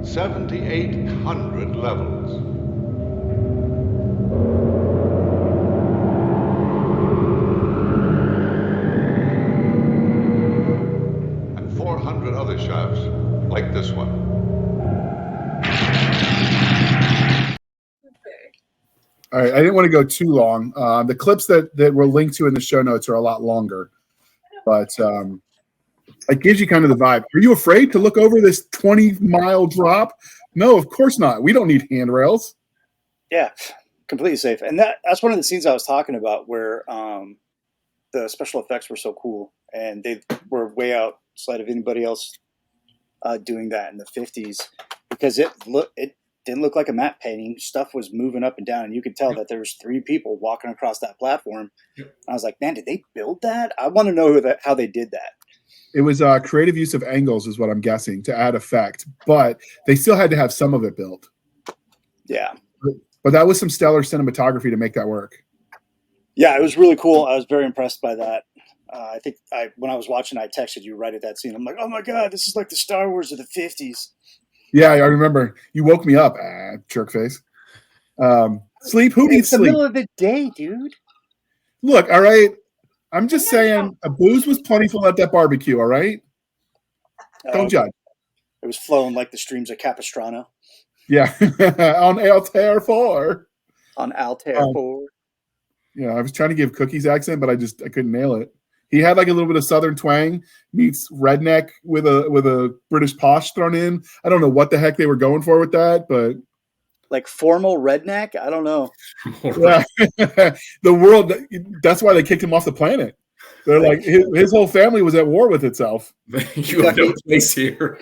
$7,800 levels. Other shafts like this one. All right, I didn't want to go too long. The clips that we're linked to in the show notes are a lot longer, but it gives you kind of the vibe. Are you afraid to look over this 20-mile drop? No, of course not. We don't need handrails. Yeah, completely safe. And that's one of the scenes I was talking about where the special effects were so cool, and they were way outside of anybody else doing that in the 50s, because it didn't look like a matte painting. Stuff was moving up and down, and you could tell that there was 3 people walking across that platform. I was like, man, did they build that? I want to know how they did that. It was creative use of angles is what I'm guessing to add effect, but they still had to have some of it built. Yeah. But that was some stellar cinematography to make that work. Yeah, it was really cool. I was very impressed by that. I think when I was watching, I texted you right at that scene. I'm like, oh my God, this is like the Star Wars of the 50s. Yeah, I remember. You woke me up, jerk face. Sleep? Who needs It's the sleep? middle of the day, dude. Look, all right. I'm just saying, a booze was plentiful at that barbecue. All right, don't judge. It was flowing like the streams of Capistrano Yeah, on Altair 4. on Altair 4. Yeah, I was trying to give Cookie's accent, but I couldn't nail it. He had like a little bit of Southern twang meets redneck with a British posh thrown in. I don't know what the heck they were going for with that, but like formal redneck. I don't know. Yeah. The world. That's why they kicked him off the planet. They're like his whole family was at war with itself. You have no place here.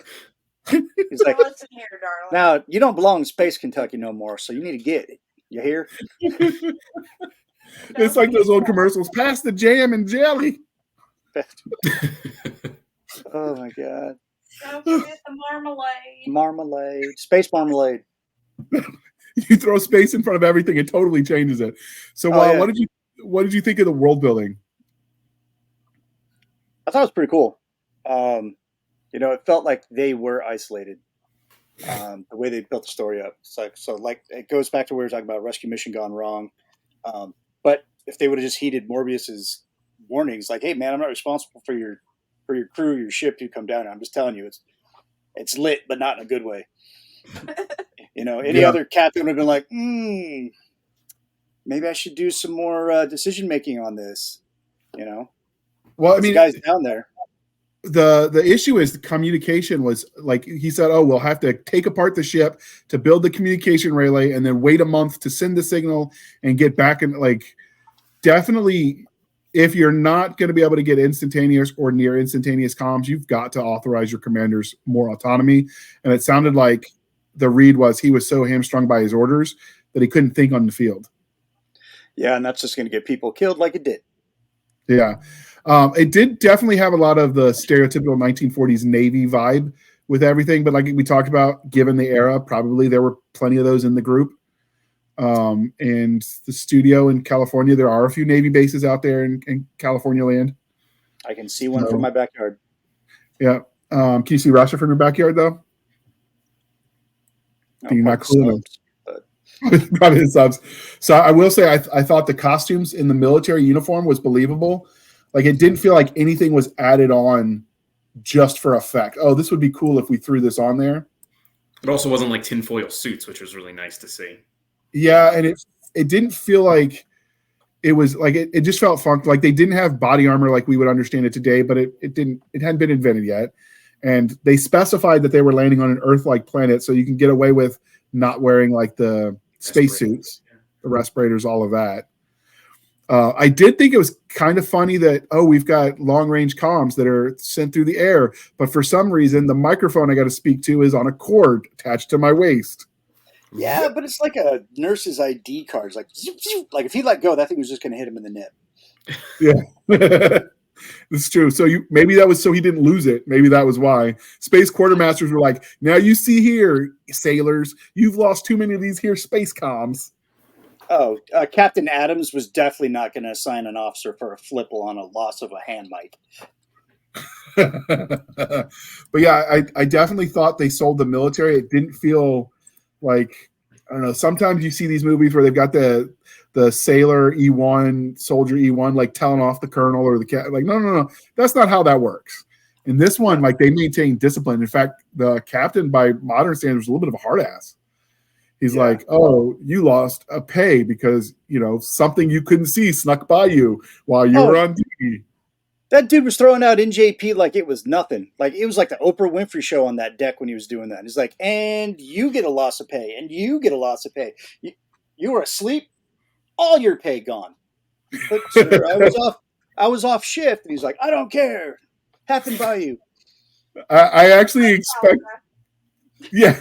He's like, listen here, darling. now you don't belong in Space Kentucky no more, so you need to get it. You hear? It's like those old commercials. Pass the jam and jelly. Oh my god! Don't forget the marmalade. Marmalade, space marmalade. You throw space in front of everything, it totally changes it. So, yeah. what did you think of the world building? I thought it was pretty cool. It felt like they were isolated. The way they built the story up, it's like it goes back to where we were talking about rescue mission gone wrong. But if they would have just heeded Morbius's warnings, like, "Hey, man, I'm not responsible for your crew, your ship to come down. I'm just telling you, it's lit, but not in a good way." Any other captain would have been like, maybe I should do some more decision making on this. Well, I mean, guys down there. The issue is the communication was like he said, "Oh, we'll have to take apart the ship to build the communication relay, and then wait a month to send the signal and get back." And like, definitely, if you're not going to be able to get instantaneous or near instantaneous comms, you've got to authorize your commanders more autonomy. And it sounded like the read was he was so hamstrung by his orders that he couldn't think on the field. Yeah, and that's just going to get people killed like it did. Yeah. It did definitely have a lot of the stereotypical 1940s Navy vibe with everything. But like we talked about, given the era, probably there were plenty of those in the group. And the studio in California, there are a few Navy bases out there in California land. I can see one from my backyard. Yeah. Can you see Russia from your backyard, though? You're not cool enough. Probably the subs. So I will say I thought the costumes in the military uniform was believable. Like, it didn't feel like anything was added on just for effect. Oh, this would be cool if we threw this on there. It also wasn't like tinfoil suits, which was really nice to see. Yeah, and it didn't feel like it was like it just felt funk. Like they didn't have body armor like we would understand it today, but it hadn't been invented yet. And they specified that they were landing on an Earth-like planet, so you can get away with not wearing like the spacesuits, the respirators, all of that. I did think it was kind of funny that, we've got long-range comms that are sent through the air, but for some reason, the microphone I got to speak to is on a cord attached to my waist. Yeah, but it's like a nurse's ID card. It's like, zoop, zoop. Like if he let go, that thing was just going to hit him in the nip. Yeah, it's true. So maybe that was so he didn't lose it. Maybe that was why. Space quartermasters were like, now you see here, sailors, you've lost too many of these here space comms. Oh, Captain Adams was definitely not going to assign an officer for a flipple on a loss of a hand mic. But yeah, I definitely thought they sold the military. It didn't feel like, I don't know, sometimes you see these movies where they've got the sailor E1, soldier E1, like telling off the colonel or the cat. Like, no. That's not how that works. In this one, like, they maintain discipline. In fact, the captain, by modern standards, was a little bit of a hard ass. He's like, "Oh, you lost a pay because, something you couldn't see snuck by you while you were on duty." That dude was throwing out NJP like it was nothing. Like it was like the Oprah Winfrey show on that deck when he was doing that. He's like, "And you get a loss of pay, and you get a loss of pay. You were asleep, all your pay gone." But sir, I was off shift, and he's like, "I don't care. Happened by you." I actually expect, yeah.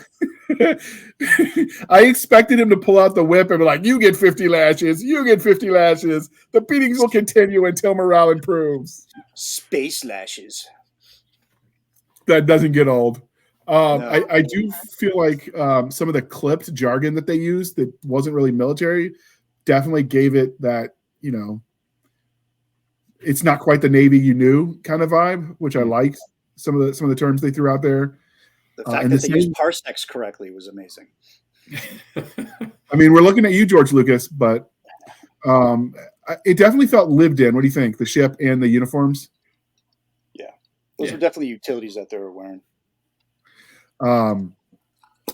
I expected him to pull out the whip and be like, "You get 50 lashes. You get 50 lashes. The beatings will continue until morale improves." Space lashes. That doesn't get old. No. I do feel like some of the clipped jargon that they used that wasn't really military definitely gave it that, it's not quite the Navy you knew kind of vibe, which I liked. Some of the terms they threw out there. The fact that they used parsecs correctly was amazing. I mean, we're looking at you, George Lucas, but it definitely felt lived in. What do you think? The ship and the uniforms? Yeah. Those were definitely utilities that they were wearing.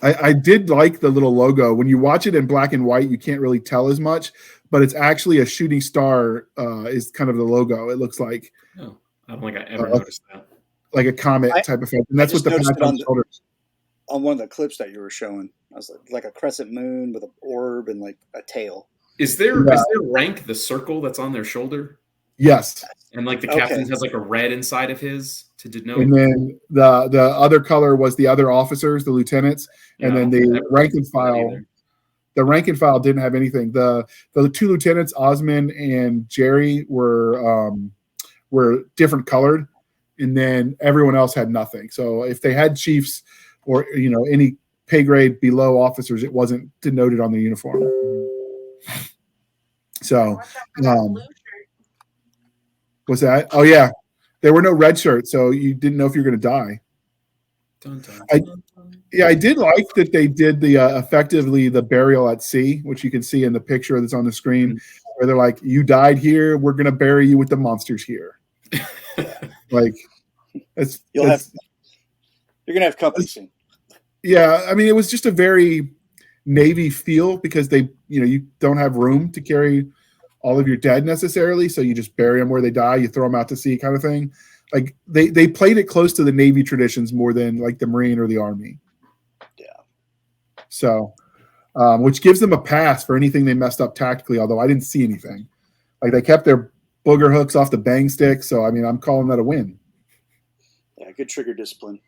I did like the little logo. When you watch it in black and white, you can't really tell as much, but it's actually a shooting star is kind of the logo. It looks like. Oh, I don't think I ever noticed that. Like a comet type of thing. And that's what the patch on the shoulders. On one of the clips that you were showing, I was like a crescent moon with an orb and like a tail. Is there rank the circle that's on their shoulder? Yes. And like the captain has like a red inside of his to denote. And then the other color was the other officers, the lieutenants, and then the rank and file. The rank and file didn't have anything. The two lieutenants, Osmond and Jerry, were different colored, and then everyone else had nothing. So if they had chiefs or any pay grade below officers, it wasn't denoted on the uniform. So, what's that? Oh yeah, there were no red shirts, so you didn't know if you were going to die. I did like that they did the effectively the burial at sea, which you can see in the picture that's on the screen, where they're like, "You died here. We're going to bury you with the monsters here." Like, you're going to have company soon. Yeah, I mean, it was just a very Navy feel because you don't have room to carry all of your dead necessarily, so you just bury them where they die. You throw them out to sea, kind of thing. Like they played it close to the Navy traditions more than like the Marine or the Army. Yeah. So, which gives them a pass for anything they messed up tactically. Although I didn't see anything. Like they kept their booger hooks off the bang stick. So I mean, I'm calling that a win. Yeah, good trigger discipline.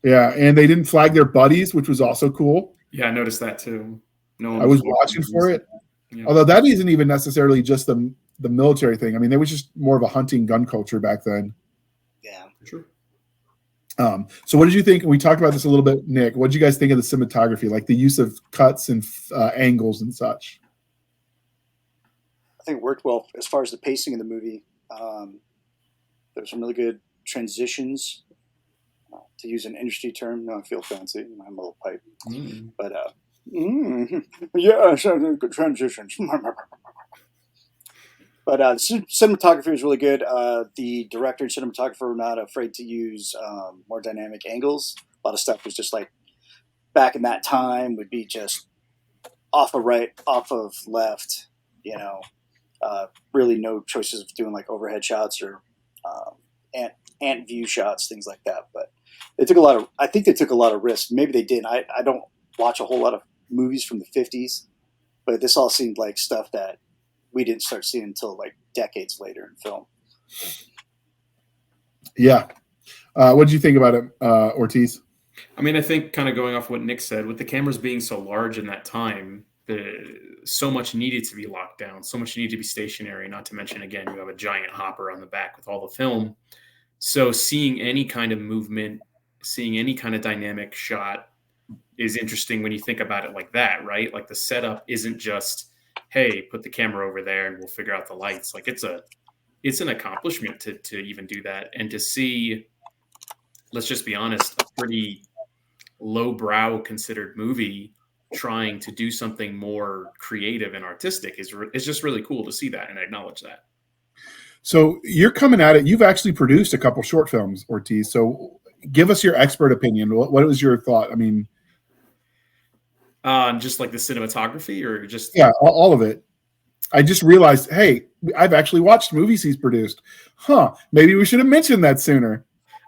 Yeah, and they didn't flag their buddies, which was also cool. Yeah, I noticed that too. No one I was watching for it. Yeah. Although that isn't even necessarily just the military thing. I mean, there was just more of a hunting gun culture back then. Yeah, sure. So what did you think? We talked about this a little bit, Nick. What did you guys think of the cinematography, like the use of cuts and angles and such? I think it worked well as far as the pacing of the movie. There's some really good transitions. To use an industry term, no, I feel fancy. I'm a little pipe, but yeah, good transitions. But cinematography was really good. The director and cinematographer were not afraid to use more dynamic angles. A lot of stuff was just like back in that time would be just off of right, off of left. Really no choices of doing like overhead shots or ant view shots, things like that. But they took I think they took a lot of risks. Maybe they didn't. I don't watch a whole lot of movies from the 50s, but this all seemed like stuff that we didn't start seeing until like decades later in film. Yeah. What did you think about it, Ortiz? I mean, I think kind of going off what Nick said, with the cameras being so large in that time, so much needed to be locked down, so much needed to be stationary, not to mention, again, you have a giant hopper on the back with all the film. So seeing any kind of movement, seeing any kind of dynamic shot is interesting when you think about it like that, right? Like the setup isn't just, hey, put the camera over there and we'll figure out the lights. Like it's an accomplishment to even do that. And to see, let's just be honest, a pretty lowbrow considered movie trying to do something more creative and artistic is just really cool to see that and acknowledge that. So you're coming at it. You've actually produced a couple short films, Ortiz. So give us your expert opinion. What was your thought? I mean, just like the cinematography, or just all of it. I just realized, hey, I've actually watched movies he's produced. Maybe we should have mentioned that sooner.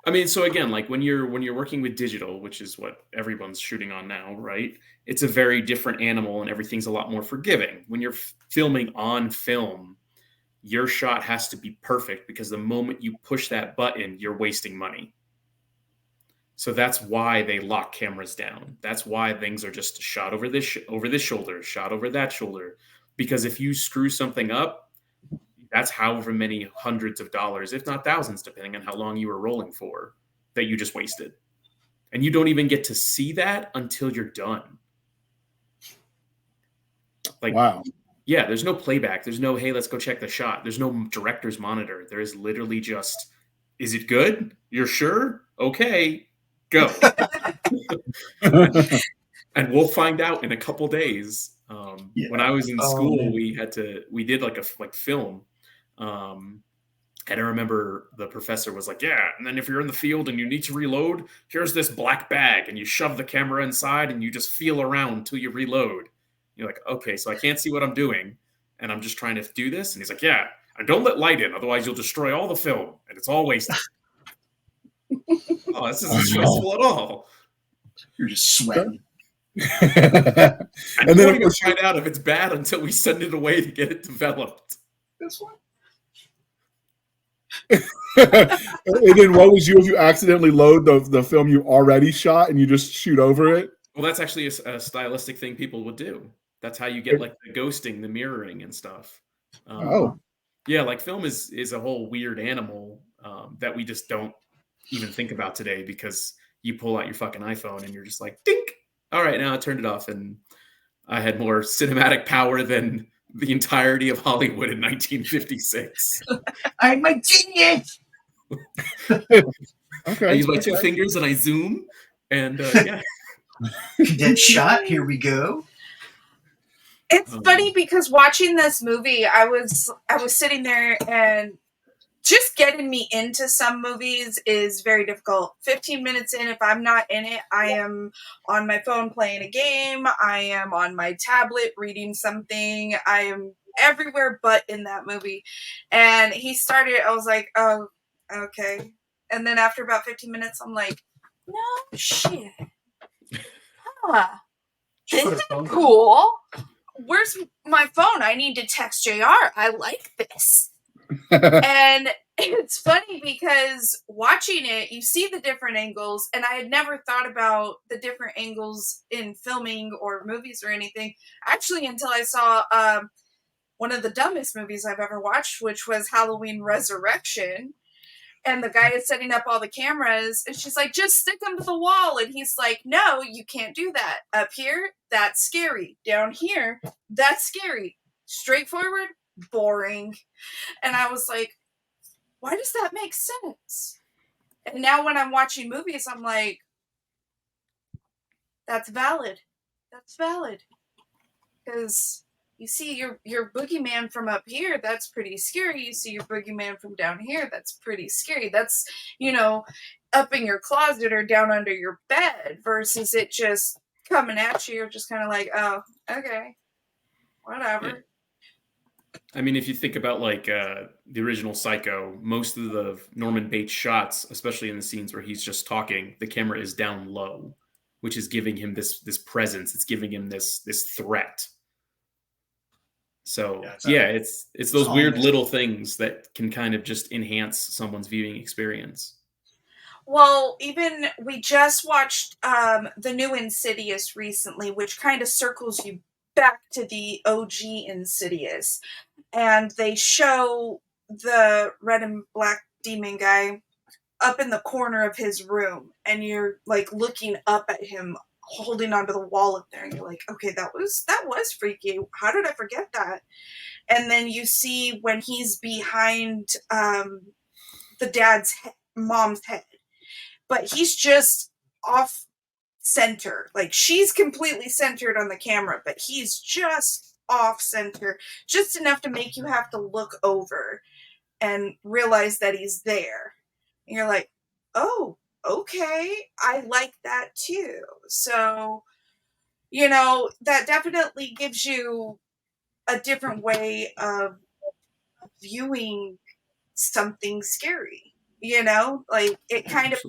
I mean, so again, like when you're working with digital, which is what everyone's shooting on now, right? It's a very different animal, and everything's a lot more forgiving. When you're filming on film, your shot has to be perfect because the moment you push that button, you're wasting money. So that's why they lock cameras down. That's why things are just shot over this shoulder, shot over that shoulder. Because if you screw something up, that's however many hundreds of dollars, if not thousands, depending on how long you were rolling for, that you just wasted. And you don't even get to see that until you're done. Like, wow. Yeah, there's no playback. There's no, hey, let's go check the shot. There's no director's monitor. There is literally just, is it good? You're sure? Okay, go. And we'll find out in a couple days. When I was in school, we did like film. And I remember the professor was like, yeah, and then if you're in the field and you need to reload, here's this black bag, and you shove the camera inside and you just feel around until you reload. You're like, okay, so I can't see what I'm doing, and I'm just trying to do this. And he's like, yeah, and don't let light in, otherwise you'll destroy all the film, and it's all wasted. Oh, this isn't stressful at all. You're just sweating. And then we'll find out if it's bad until we send it away to get it developed. This one. And then what was if you accidentally load the film you already shot and you just shoot over it? Well, that's actually a stylistic thing people would do. That's how you get like the ghosting, the mirroring and stuff. Yeah, like film is a whole weird animal that we just don't even think about today, because you pull out your fucking iPhone and you're just like, dink. All right, now I turned it off, and I had more cinematic power than the entirety of Hollywood in 1956. I'm a genius. Okay. I use my two fingers and I zoom, and yeah. Cadet shot. Here we go. It's funny because watching this movie, I was sitting there, and just getting me into some movies is very difficult. 15 minutes in, if I'm not in it, I am on my phone playing a game. I am on my tablet reading something. I am everywhere but in that movie. And he started, I was like, oh, okay. And then after about 15 minutes, I'm like, no shit. Huh. This is cool. Where's my phone? I need to text JR. I like this. And it's funny because watching it, you see the different angles, and I had never thought about the different angles in filming or movies or anything, actually, until I saw one of the dumbest movies I've ever watched, which was Halloween Resurrection. And the guy is setting up all the cameras, and she's like, just stick them to the wall. And he's like, no, you can't do that. Up here, that's scary. Down here, that's scary. Straightforward, boring. And I was like, why does that make sense? And now when I'm watching movies, I'm like, that's valid. That's valid. Because you see your boogeyman from up here, that's pretty scary. You see your boogeyman from down here, that's pretty scary. That's, up in your closet or down under your bed, versus it just coming at you. You're just kind of like, oh, okay, whatever. Yeah. I mean, if you think about like the original Psycho, most of the Norman Bates shots, especially in the scenes where he's just talking, the camera is down low, which is giving him this presence. It's giving him this threat. So yeah, it's those weird little things that can kind of just enhance someone's viewing experience. Well, even we just watched the new Insidious recently, which kind of circles you back to the OG Insidious. And they show the red and black demon guy up in the corner of his room, and you're like looking up at him holding onto the wall up there, and you're like, okay, that was freaky. How did I forget that? And then you see when he's behind the mom's head, but he's just off center. Like, she's completely centered on the camera, but he's just off center, just enough to make you have to look over and realize that he's there. And you're like, oh, okay, I like that too. So, that definitely gives you a different way of viewing something scary. Like, it kind of,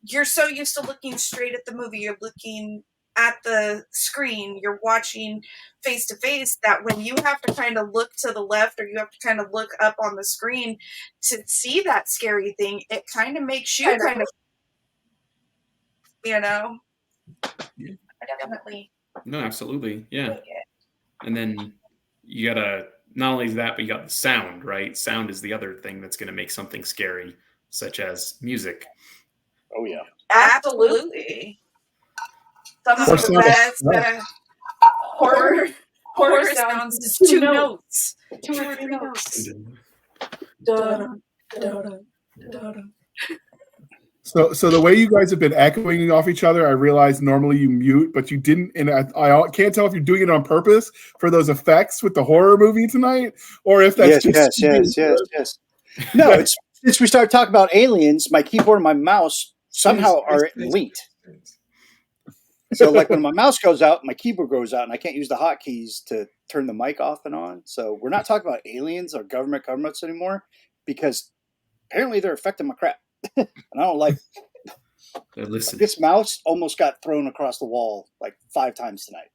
you're so used to looking straight at the movie, you're looking at the screen, you're watching face to face, that when you have to kind of look to the left or you have to kind of look up on the screen to see that scary thing, it kind of makes you kind of definitely. No, absolutely. Yeah. And then you gotta, not only that, but you got the sound, right? Sound is the other thing that's going to make something scary, such as music. Oh yeah. Absolutely. Some of the best horror sounds is two notes. Two or three notes. So the way you guys have been echoing off each other, I realize normally you mute, but you didn't, and I can't tell if you're doing it on purpose for those effects with the horror movie tonight, or if that's Yes. No, it's since we started talking about aliens, my keyboard and my mouse somehow are linked. So, like when my mouse goes out, my keyboard goes out, and I can't use the hotkeys to turn the mic off and on. So, we're not talking about aliens or governments anymore because apparently they're affecting my crap, and I don't like. Listen, this mouse almost got thrown across the wall like 5 times tonight.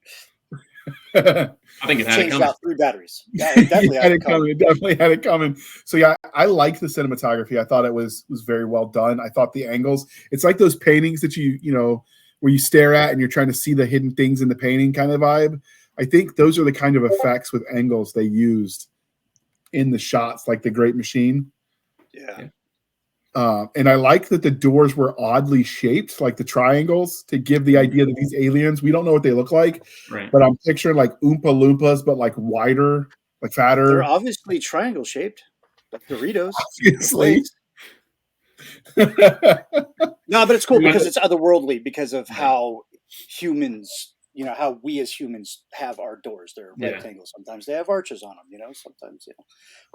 I think it had changed it coming. out 3 batteries. Yeah, it definitely had it coming. It definitely had it coming. So yeah, I like the cinematography. I thought it was very well done. I thought the angles. It's like those paintings that you know where you stare at and you're trying to see the hidden things in the painting kind of vibe. I think those are the kind of effects with angles they used in the shots, like the Great Machine. Yeah. And I like that the doors were oddly shaped, like the triangles, to give the idea that these aliens, we don't know what they look like, right. But I'm picturing like Oompa Loompas, but like wider, like fatter. They're obviously triangle shaped, like Doritos. Obviously. No, but it's cool because it's otherworldly because of how humans, how we as humans have our doors. They're rectangles. Sometimes they have arches on them, sometimes,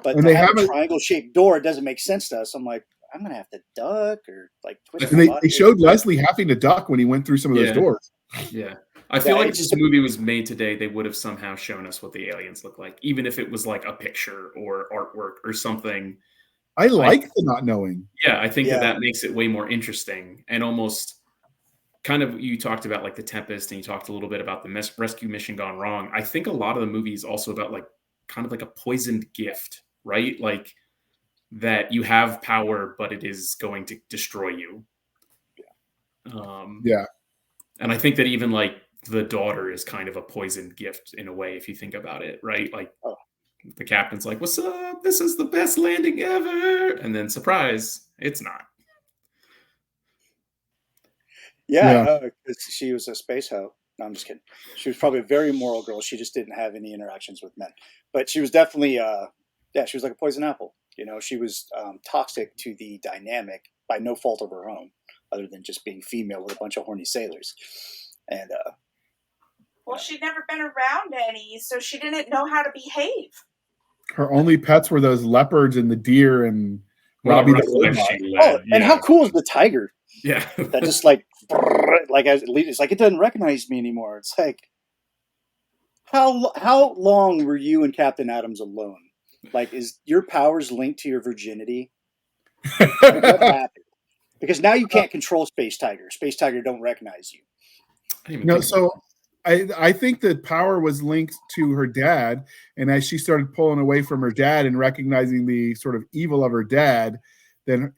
But and to they have a triangle shaped door, it doesn't make sense to us. I'm like, I'm going to have to duck or like twist my body. They showed Leslie having to duck when he went through some of those doors. Yeah. I feel like if this movie was made today, they would have somehow shown us what the aliens look like, even if it was like a picture or artwork or something. I like the not knowing. Yeah, I think that makes it way more interesting and almost kind of, you talked about like the Tempest and you talked a little bit about the rescue mission gone wrong. I think a lot of the movie is also about like kind of like a poisoned gift, right? Like that you have power, but it is going to destroy you. Yeah. And I think that even like the daughter is kind of a poisoned gift in a way, if you think about it, right? Like the captain's like, "What's up? This is the best landing ever." And then surprise, it's not. Yeah. She was a space hoe. No, I'm just kidding. She was probably a very moral girl. She just didn't have any interactions with men. But she was definitely, she was like a poison apple. She was toxic to the dynamic by no fault of her own, other than just being female with a bunch of horny sailors. And well, she'd never been around any, so she didn't know how to behave. Her only pets were those leopards and the deer and Robbie the robot. And how cool is the tiger? Yeah. That just like it's like it doesn't recognize me anymore. It's like how long were you and Captain Adams alone? Like, is your powers linked to your virginity? What happened? Because now you can't control Space Tiger. Space Tiger don't recognize you. No, so I think that power was linked to her dad, and as she started pulling away from her dad and recognizing the sort of evil of her dad, then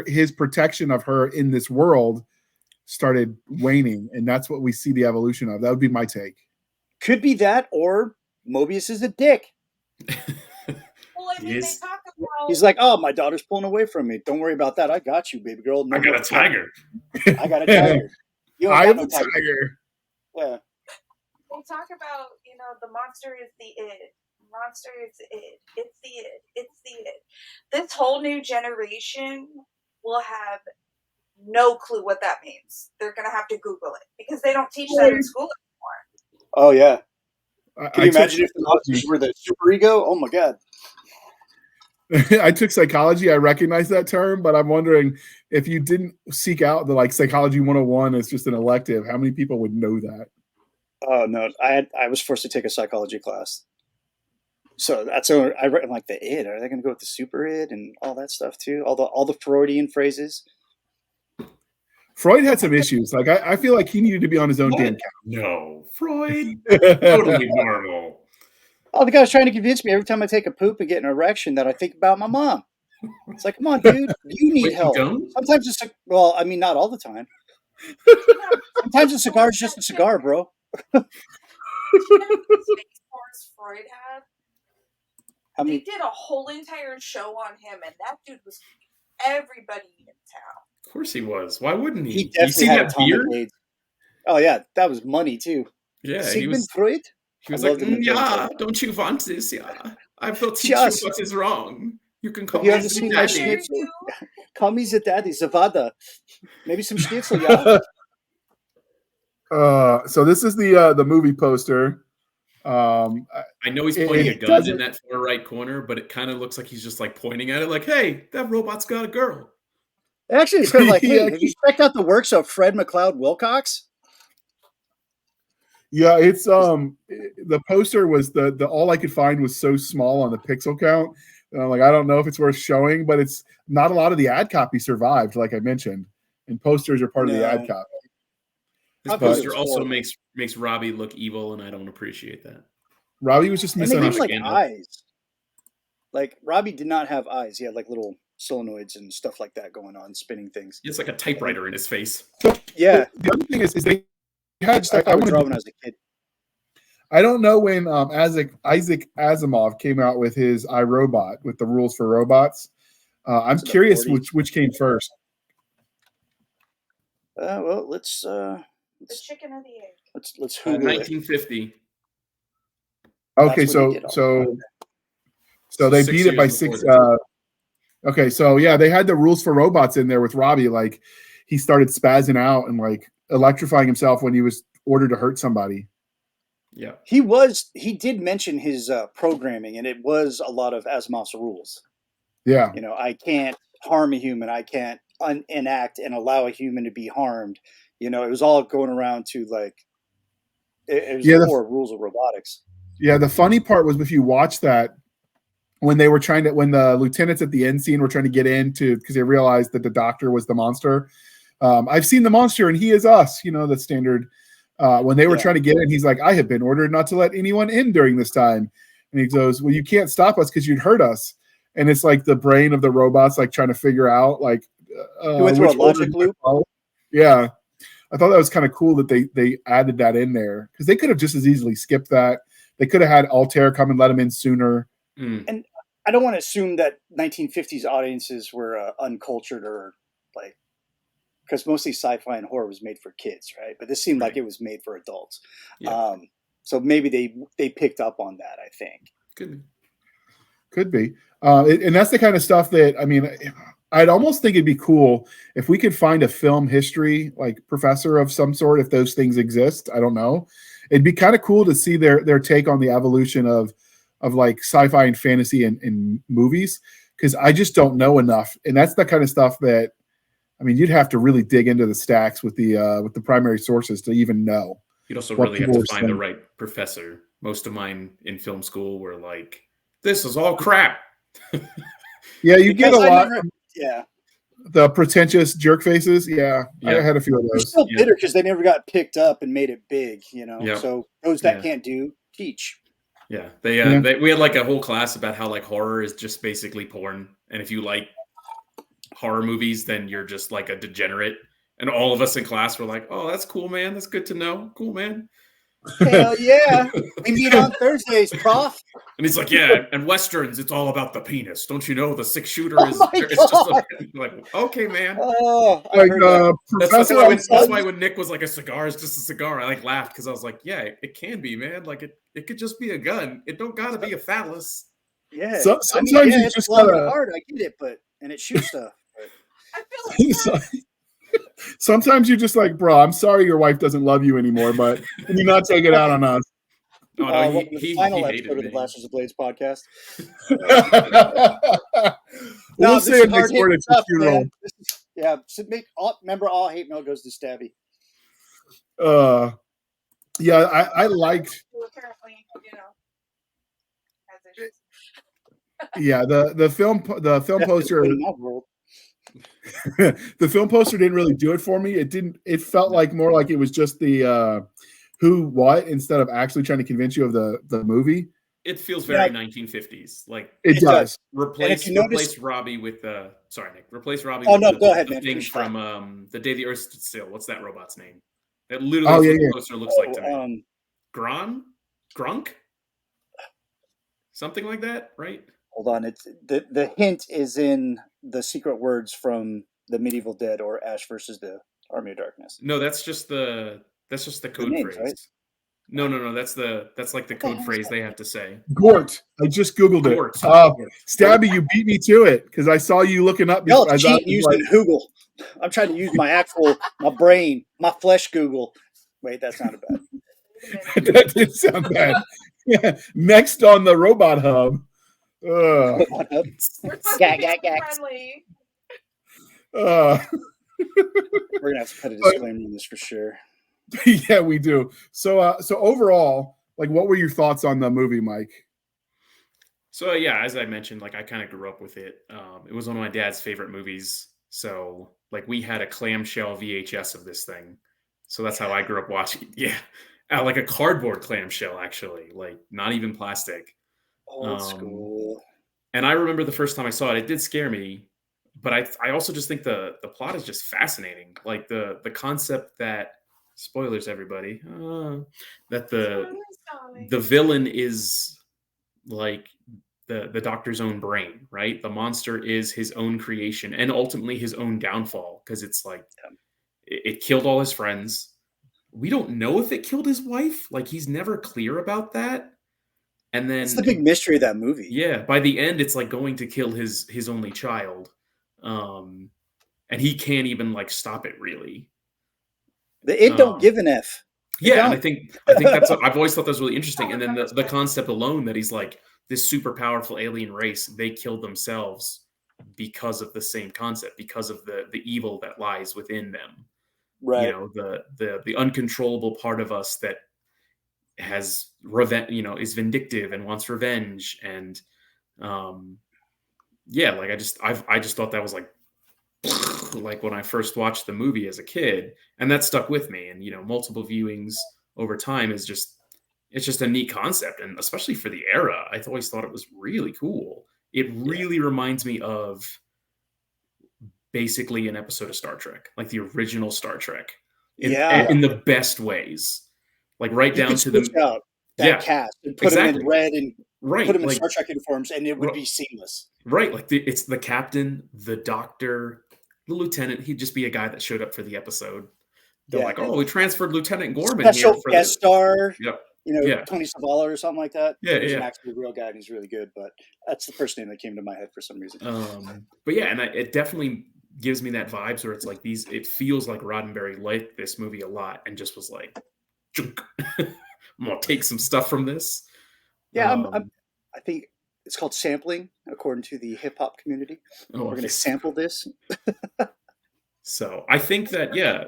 his protection of her in this world started waning, and that's what we see the evolution of. That would be my take. Could be that, or Mobius is a dick. Well, I mean, they talk about... He's like, "Oh, my daughter's pulling away from me. Don't worry about that. I got you, baby girl. I got a tiger. I got a tiger. I have a tiger." Yeah. They talk about, the monster is the id. Monster is the id. It's the id. It's the id. This whole new generation will have no clue what that means. They're going to have to Google it because they don't teach that in school anymore. Oh, yeah. Can you imagine if the monsters were the superego? Oh, my God. I took psychology. I recognize that term, but I'm wondering if you didn't seek out the psychology 101 as just an elective, how many people would know that? Oh no, I was forced to take a psychology class, so that's so I read like the id. Are they going to go with the super id and all that stuff too? All the Freudian phrases. Freud had some issues. Like I feel like he needed to be on his own damn couch. No, Freud, totally normal. Oh, the guy's trying to convince me every time I take a poop and get an erection that I think about my mom. It's like, come on, dude, you need help. Sometimes it's not all the time. Sometimes a cigar is just a cigar, bro. Freud had? They did a whole entire show on him, and that dude was everybody in town. Of course he was. Why wouldn't he? He definitely had that beard? Oh yeah, that was money too. Yeah, Sigmund Freud. He was like, yeah, don't you want this? Yeah, I will teach you what is wrong. You can Have call you me ever seen my Daddy. schnitzel? Call me the daddy, Zavada. Maybe some schnitzel, yeah. So this is the movie poster. I know he's It- pointing it a gun in doesn't- that far right corner, but it kind of looks like he's just like pointing at it, like, "Hey, that robot's got a girl." Actually, it's kind of like, hey, Yeah. have you checked out the works of Fred McLeod Wilcox? Yeah, it's the poster was the all I could find was so small on the pixel count. Like I don't know if it's worth showing, but it's not a lot of the ad copy survived, like I mentioned, and posters are part of the ad No. copy. This Probably poster was also horrible. makes Robbie look evil, and I don't appreciate that. Robbie was just And they gave him like Propaganda. eyes. Like Robbie did not have eyes. He had like little solenoids and stuff like that going on, spinning things. It's like a typewriter in his face. Yeah, The other thing is they had stuff I would draw when I was a kid. I don't know when Isaac Asimov came out with his iRobot with the rules for robots. I'm It's in the curious 40s. which came first. Well, let's The chicken or the egg? let's Google it. 1950. Okay, That's when they did all so they 6 beat it by years before 6. this. Okay, so yeah, they had the rules for robots in there with Robbie. Like he started spazzing out and like electrifying himself when he was ordered to hurt somebody. Yeah. He did mention his programming, and it was a lot of Asimov's rules. Yeah, You know, I can't harm a human. I can't enact and allow a human to be harmed. You know, it was all going around to like it was Yeah, the the- core rules of robotics. yeah. The funny part was if you watch that when they were when the lieutenants at the end scene were trying to get into because they realized that the doctor was the monster. I've seen the monster and he is us. You know the standard. When they were Yeah. trying to get in, he's like, "I have been ordered not to let anyone in during this time," and he goes, "Well, you can't stop us because you'd hurt us." And it's like the brain of the robots like trying to figure out like He went through a which order logic to loop. follow. Yeah, I thought that was kind of cool that they added that in there because they could have just as easily skipped that. They could have had Altair come and let him in sooner. And I don't want to assume that 1950s audiences were uncultured or like because mostly sci-fi and horror was made for kids, right? But this seemed like it was made for adults. Yeah. So maybe they picked up on that. I think. Could be. And that's the kind of stuff that, I mean, I'd almost think it'd be cool if we could find a film history like professor of some sort, if those things exist. I don't know. It'd be kind of cool to see their take on the evolution of like sci-fi and fantasy in movies, because I just don't know enough. And that's the kind of stuff that, I mean, you'd have to really dig into the stacks with the primary sources to even know. You'd also what really have people to were find the saying. right professor. Most of mine in film school were like, "This is all crap." Yeah, you get a Because I lot. never- yeah. The pretentious jerk faces. Yeah, I Yeah. had a few of They're those. still bitter because they never got picked up and made it big, you know. Yeah. So those that Yeah. can't do, teach. Yeah, Yeah. we had like a whole class about how like horror is just basically porn, and if you like horror movies, then you're just like a degenerate. And all of us in class were like, "Oh, that's cool, man. That's good to know. Cool, man." Hell yeah, we meet on Thursdays, Prof. And he's like, "Yeah, and westerns, it's all about the penis. Don't you know the 6-shooter Oh is my it's just God. like, okay, man." Oh, I Like heard that. That's Professor. why when Nick was like, "A cigar is just a cigar," I like laughed because I was like, "Yeah, it can be, man. Like it could just be a gun. It don't gotta be a phallus." Yeah, So- I mean, sometimes yeah, you it's just long and gotta- hard. I get it, but and it shoots stuff. But I feel like that. Sometimes you're just like, bro, I'm sorry your wife doesn't love you anymore, but can you not take it out on us? Oh no, welcome to the final hated episode of the me. Blasters of Blades podcast. We'll this say is it next word hard-hitting at the stuff, funeral. man. This is, yeah, so remember, all hate mail goes to Stabby. Yeah, I liked. Apparently, you know, has issues. Yeah, the film poster. In my world. The film poster didn't really do it for me. It felt like more like it was just the who what instead of actually trying to convince you of the movie. It feels very 1950s. Like It does. Replace you notice- Robbie with sorry, Nick. Replace Robbie Oh, with no, the, go ahead, the man. thing Finish from The Day the Earth Stood Still. What's that robot's name? That literally Oh, is yeah, what the yeah. poster looks like to me. Um, Grunk? Something like that, right? hold on, it's the hint is in the secret words from the Medieval Dead or Ash versus the Army of Darkness. No, that's just the code names, phrase. right? No. That's like the code phrase they have to say. Gort. I just Googled it. Gort. Stabby, you beat me to it because I saw you looking up. Y'all I thought cheat using Google. I'm trying to use my brain, my flesh Google. Wait, that sounded bad. that did sound bad. Yeah. Next on the Robot Hub. We're so friendly. We're gonna have to put a disclaimer in this for sure. Yeah, we do. So overall, like, what were your thoughts on the movie, Mike? So yeah, as I mentioned, like I kind of grew up with it. It was one of my dad's favorite movies. So like we had a clamshell VHS of this thing. So that's how I grew up watching. Yeah, like a cardboard clamshell, actually, like not even plastic. Old school. And I remember the first time I saw it, it did scare me. But I also just think the plot is just fascinating. Like the concept that, spoilers everybody, that the villain is like the doctor's own brain, right? The monster is his own creation and ultimately his own downfall, because it's like it killed all his friends. We don't know if it killed his wife. Like he's never clear about that. And then it's the big mystery of that movie. Yeah, by the end, it's like going to kill his only child, and he can't even like stop it really. It don't give an F. Yeah, and I think that's I've always thought that was really interesting. And then the concept alone that he's like this super powerful alien race, they killed themselves because of the same concept, because of the evil that lies within them. Right. You know, the uncontrollable part of us that has revenge, you know, is vindictive and wants revenge. And yeah, like I just thought that was like when I first watched the movie as a kid, and that stuck with me. And you know, multiple viewings over time is it's just a neat concept, and especially for the era, I always thought it was really cool. It really reminds me of basically an episode of Star Trek, like the original Star Trek, in the best ways, like right you down to switch the out that cast and put them in red and put them in like, Star Trek uniforms, and it would be seamless. Right, like it's the captain, the doctor, the lieutenant. He'd just be a guy that showed up for the episode. They're like, "Oh, we transferred Lieutenant Gorman special here for guest star." Yep. You know, Tony Savola or something like that. Yeah, he's actually a real guy, and he's really good. But that's the first name that came to my head for some reason. But yeah, and it definitely gives me that vibes where it's like it feels like Roddenberry liked this movie a lot and just was like, I'm gonna take some stuff from this. Yeah, I think it's called sampling, according to the hip hop community. We're going to sample this. So I think that, yeah.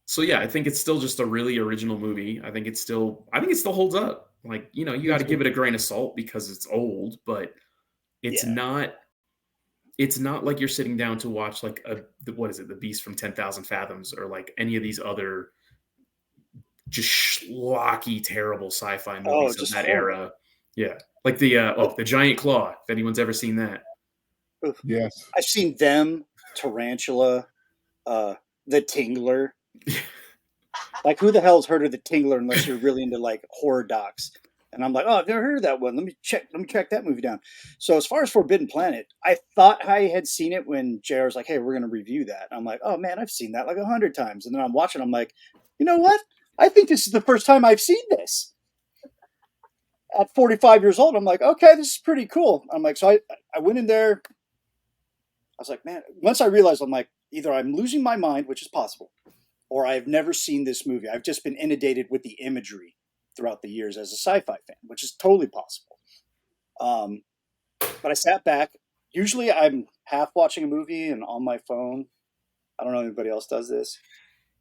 So yeah, I think it's still just a really original movie. I think it still holds up. Like, you know, you got to give it a grain of salt because it's old, but it's not like you're sitting down to watch like The Beast from 10,000 Fathoms, or like any of these other just schlocky, terrible sci-fi movies of that era. Yeah. Like the Giant Claw, if anyone's ever seen that. Yes. I've seen them, Tarantula, The Tingler. Like, who the hell's heard of The Tingler unless you're really into like horror docs? And I'm like, oh, I've never heard of that one. Let me track that movie down. So as far as Forbidden Planet, I thought I had seen it when JR was like, hey, we're going to review that. And I'm like, oh man, I've seen that like 100 times. And then I'm watching, I'm like, you know what? I think this is the first time I've seen this. At 45 years old, I'm like, okay, this is pretty cool. I'm like, so I went in there. I was like, man, once I realized, I'm like, either I'm losing my mind, which is possible, or I've never seen this movie. I've just been inundated with the imagery throughout the years as a sci-fi fan, which is totally possible. But I sat back. Usually I'm half watching a movie and on my phone. I don't know if anybody else does this.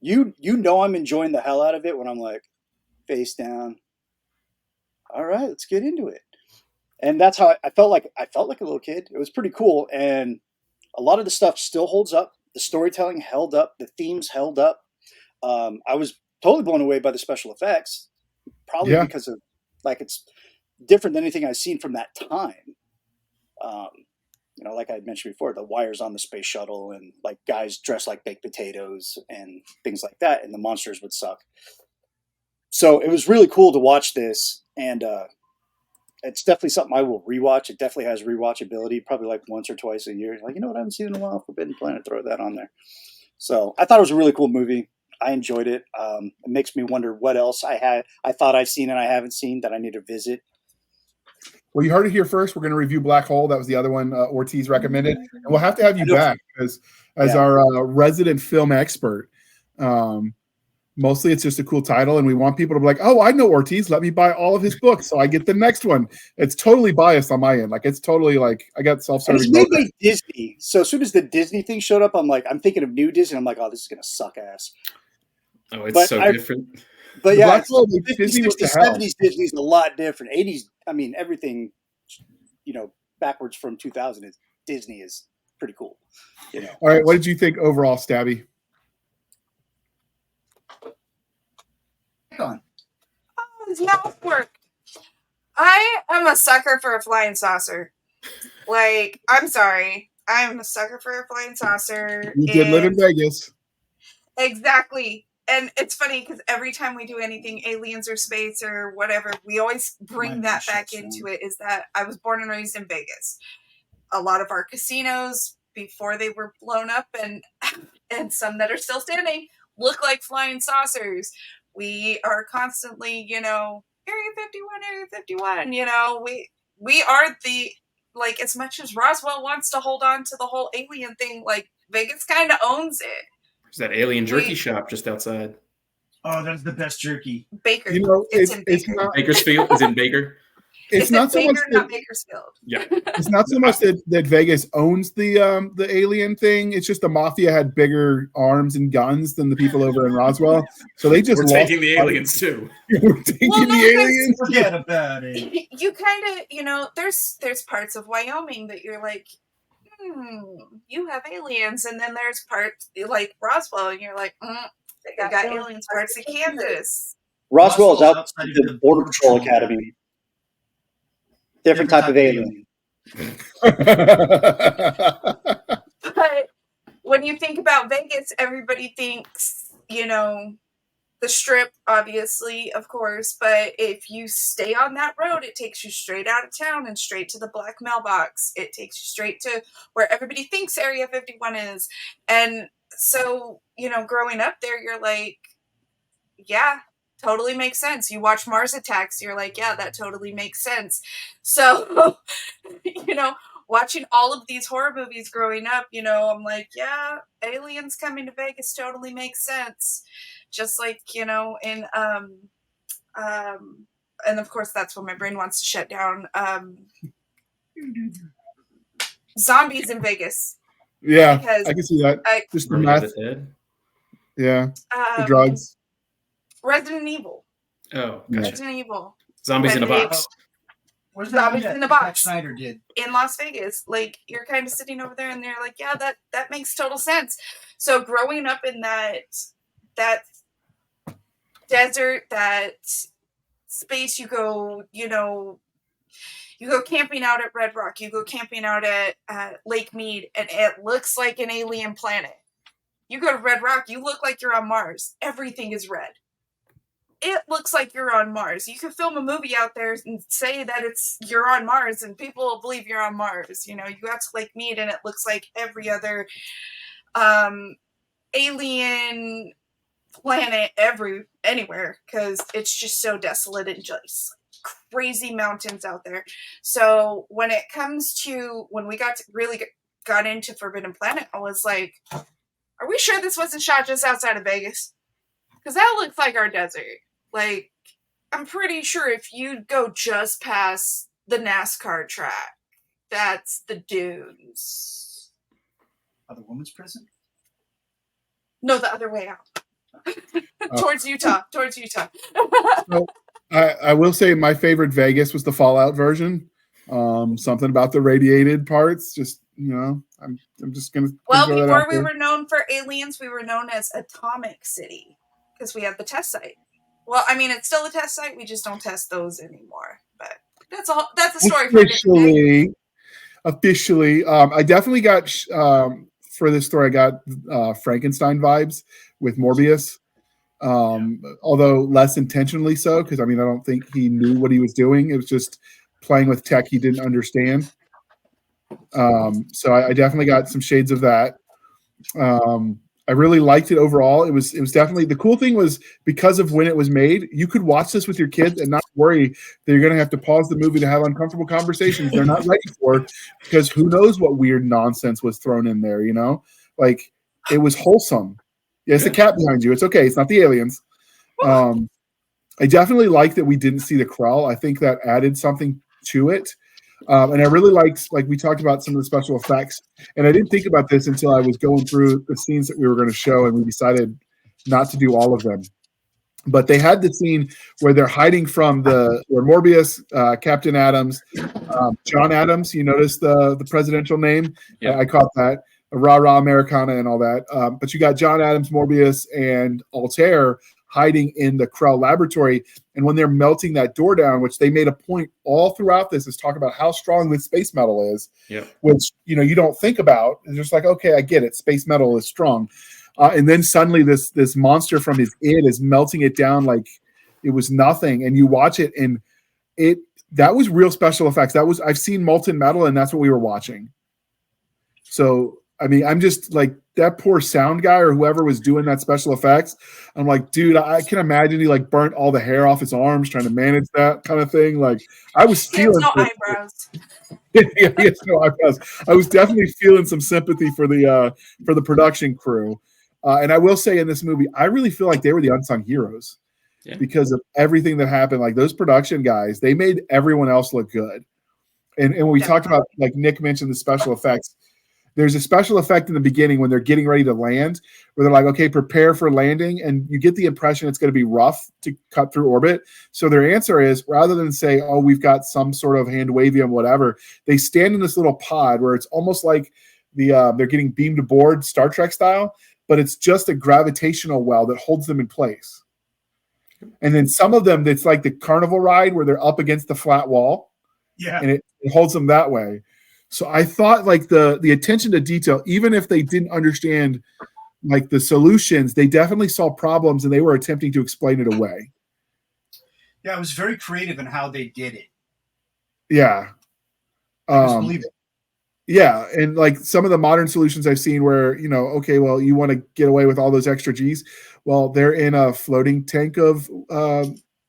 You know I'm enjoying the hell out of it when I'm like, face down. All right, let's get into it. And that's how I felt like a little kid. It was pretty cool. And a lot of the stuff still holds up. The storytelling held up. The themes held up. I was totally blown away by the special effects, probably because of like it's different than anything I've seen from that time. You know, like I mentioned before, the wires on the space shuttle and like guys dressed like baked potatoes and things like that, and the monsters would suck. So it was really cool to watch this, and it's definitely something I will rewatch. It definitely has rewatchability, probably like once or twice a year. Like, you know what, I haven't seen in a while, Forbidden Planet, throw that on there. So I thought it was a really cool movie. I enjoyed it. It makes me wonder what else I thought I've seen and I haven't seen that I need to visit. Well, you heard it here first. We're going to review Black Hole. That was the other one Ortiz recommended. And we'll have to have you back as our resident film expert. Mostly it's just a cool title, and we want people to be like, oh, I know Ortiz. Let me buy all of his books so I get the next one. It's totally biased on my end. Like, it's totally like I got self-serving. It's made by Disney. So as soon as the Disney thing showed up, I'm thinking of new Disney. I'm like, oh, this is going to suck ass. Oh, it's different. But yeah, Black Hole, 50s, Disney 60s, 70s Disney's a lot different. 80s, I mean, everything, backwards from 2000 is Disney is pretty cool. All right, what did you think overall, Stabby? Oh, his mouth worked. I am a sucker for a flying saucer. Like, I'm sorry. I'm a sucker for a flying saucer. You did live in Vegas. Exactly. And it's funny because every time we do anything aliens or space or whatever, we always bring that back into it, is that I was born and raised in Vegas. A lot of our casinos, before they were blown up and some that are still standing, look like flying saucers. We are constantly, Area 51, we are the, like, as much as Roswell wants to hold on to the whole alien thing, like, Vegas kind of owns it. There's that alien jerky shop just outside. Oh, that's the best jerky. Baker. It's in Baker. not Bakersfield is in Baker. It's not so Baker, much not Bakersfield. Yeah. It's not so much that Vegas owns the alien thing. It's just the mafia had bigger arms and guns than the people over in Roswell, so they just We're taking the aliens too. We're taking the aliens. Forget about it. You kind of, there's parts of Wyoming that you're like, you have aliens, and then there's parts like Roswell, and you're like, they got aliens parts of Kansas. Roswell is outside the Border Patrol Academy. Different type of alien. But when you think about Vegas, everybody thinks, the Strip, obviously, of course, but if you stay on that road, it takes you straight out of town and straight to the black mailbox. It takes you straight to where everybody thinks Area 51 is. And so, growing up there, you're like, yeah, totally makes sense. You watch Mars Attacks, you're like, yeah, that totally makes sense. So, watching all of these horror movies growing up, I'm like, yeah, aliens coming to Vegas totally makes sense. Just like, and of course that's when my brain wants to shut down. Zombies in Vegas. Yeah, I can see that. Just the meth. Yeah, the drugs. Resident Evil. Oh, gotcha. Resident Evil. Zombies in a box. Where's Zombies in a box. Snyder did in Las Vegas. Like, you're kind of sitting over there and they're like, yeah, that makes total sense. So growing up in that desert, that space, you go camping out at Red Rock, you go camping out at Lake Mead, and it looks like an alien planet. You go to Red Rock, you look like you're on Mars. Everything is red. It looks like you're on Mars. You can film a movie out there and say that you're on Mars, and people will believe you're on Mars. You go out to Lake Mead, and it looks like every other alien planet anywhere, because it's just so desolate and just crazy mountains out there. So when it comes to when we got into Forbidden Planet, I was like, are we sure this wasn't shot just outside of Vegas? Because that looks like our desert. Like, I'm pretty sure if you go just past the NASCAR track, that's the dunes. Other woman's prison? No, the other way out. Towards Utah. So, I will say my favorite Vegas was the Fallout version. Something about the radiated parts. Just, I'm just going to. Well, before we were known for aliens, we were known as Atomic City because we had the test site. Well, I mean, it's still a test site. We just don't test those anymore. But that's a story for a different day. Officially, I definitely got for this story. I got Frankenstein vibes with Morbius, although less intentionally so. Because I don't think he knew what he was doing. It was just playing with tech he didn't understand. So I definitely got some shades of that. I really liked it overall. It was definitely, the cool thing was, because of when it was made, you could watch this with your kids and not worry that you're going to have to pause the movie to have uncomfortable conversations they're not ready for, because who knows what weird nonsense was thrown in there, you know? Like, it was wholesome. Yeah, it's the cat behind you. It's okay. It's not the aliens. I definitely like that we didn't see the Krell. I think that added something to it. And I really liked, like we talked about, some of the special effects. And I didn't think about this until I was going through the scenes that we were going to show, and we decided not to do all of them. But they had the scene where they're hiding from where Morbius, Captain Adams, John Adams. You notice the presidential name? Yeah. I caught that. Rah rah Americana and all that. But you got John Adams, Morbius, and Altair hiding in the Krell laboratory. And when they're melting that door down, which they made a point all throughout this, is talk about how strong this space metal is, which, you know, you don't think about. It's just like, okay, I get it. Space metal is strong. And then suddenly this monster from his id is melting it down like it was nothing. And you watch it, and that was real special effects. I've seen molten metal, and that's what we were watching. So, I mean, I'm just like, that poor sound guy or whoever was doing that special effects. I'm like, dude, I can imagine he like burnt all the hair off his arms trying to manage that kind of thing. Like, I was feeling no eyebrows. Yeah, he has no eyebrows. I was definitely feeling some sympathy for the production crew. And I will say, in this movie, I really feel like they were the unsung heroes because of everything that happened. Like, those production guys, they made everyone else look good. And when we talked about, like Nick mentioned, the special effects, there's a special effect in the beginning when they're getting ready to land, where they're like, okay, prepare for landing. And you get the impression it's going to be rough to cut through orbit. So their answer is, rather than say, oh, we've got some sort of hand wavium, whatever, they stand in this little pod where it's almost like they're getting beamed aboard Star Trek style, but it's just a gravitational well that holds them in place. And then some of them, it's like the carnival ride where they're up against the flat wall. Yeah. And it holds them that way. So I thought, like, the attention to detail, even if they didn't understand like the solutions, they definitely saw problems and they were attempting to explain it away. Yeah, it was very creative in how they did it. Yeah. I just believe it. Yeah, and like some of the modern solutions I've seen where, you know, okay, well, you want to get away with all those extra G's. Well, they're in a floating tank of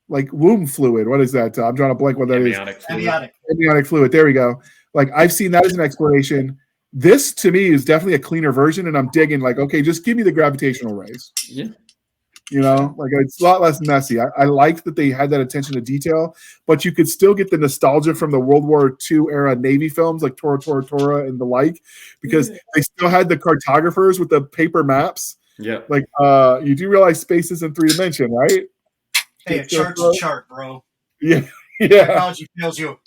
like womb fluid. What is that? I'm drawing a blank what that is. Amniotic fluid. There we go. Like, I've seen that as an explanation. This, to me, is definitely a cleaner version, and I'm digging, like, okay, just give me the gravitational rays. Yeah. You know, like, it's a lot less messy. I like that they had that attention to detail, but you could still get the nostalgia from the World War II era Navy films like Tora Tora Tora and the like, because they still had the cartographers with the paper maps. Yeah. Like, you do realize space isn't 3-dimensional, right? Hey, a chart's a chart, bro. Yeah. Yeah. Technology fails you.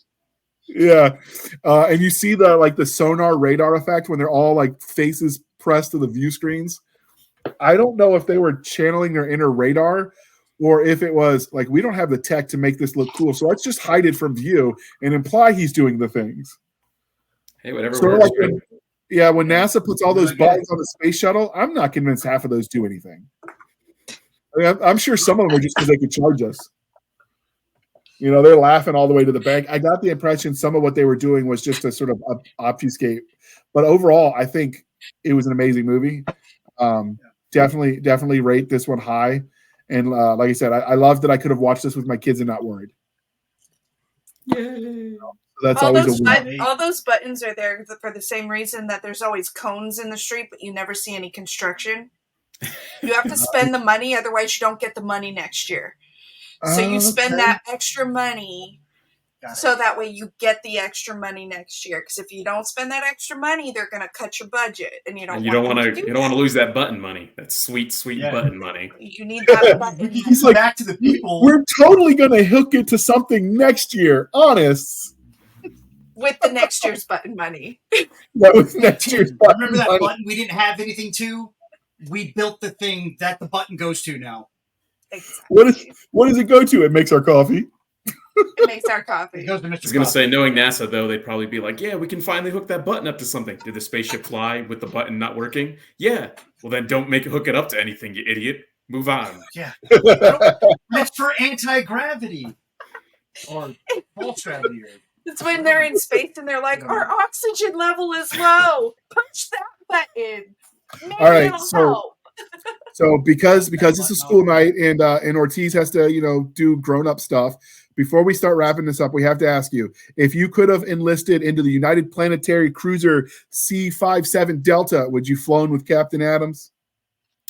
Yeah. And you see the sonar radar effect when they're all like faces pressed to the view screens. I don't know if they were channeling their inner radar or if it was like, we don't have the tech to make this look cool, so let's just hide it from view and imply he's doing the things. Hey, whatever So works. like when NASA puts all those buttons on the space shuttle, I'm not convinced half of those do anything. I mean, I'm sure some of them are just because they could charge us. You know, they're laughing all the way to the bank. I got the impression some of what they were doing was just to sort of obfuscate. But overall, I think it was an amazing movie. Definitely rate this one high. And like I said, I love that I could have watched this with my kids and not worried. Yay. So that's all always all those buttons are there for the same reason that there's always cones in the street, but you never see any construction. You have to spend the money, otherwise you don't get the money next year. So you spend that extra money so that way you get the extra money next year. Because if you don't spend that extra money, they're going to cut your budget, and you don't want to lose that button money. That sweet button money. You need that button. He's like, back to the people. We're totally going to hook it to something next year. Honest. With the next year's button money. That was next year's button. Remember that button we didn't have anything to? We built the thing that the button goes to now. Exactly. What does it go to? It makes our coffee. It makes our coffee. I was going to say, knowing NASA, though, they'd probably be like, yeah, we can finally hook that button up to something. Did the spaceship fly with the button not working? Yeah. Well, then don't hook it up to anything, you idiot. Move on. Yeah. That's for anti-gravity. Or false gravity. It's when they're in space and they're like, our oxygen level is low. Push that button. Maybe all right, it'll so help. So because it's a school night and Ortiz has to do grown up stuff. Before we start wrapping this up, we have to ask you if you could have enlisted into the United Planetary Cruiser C-57 Delta, would you flown with Captain Adams?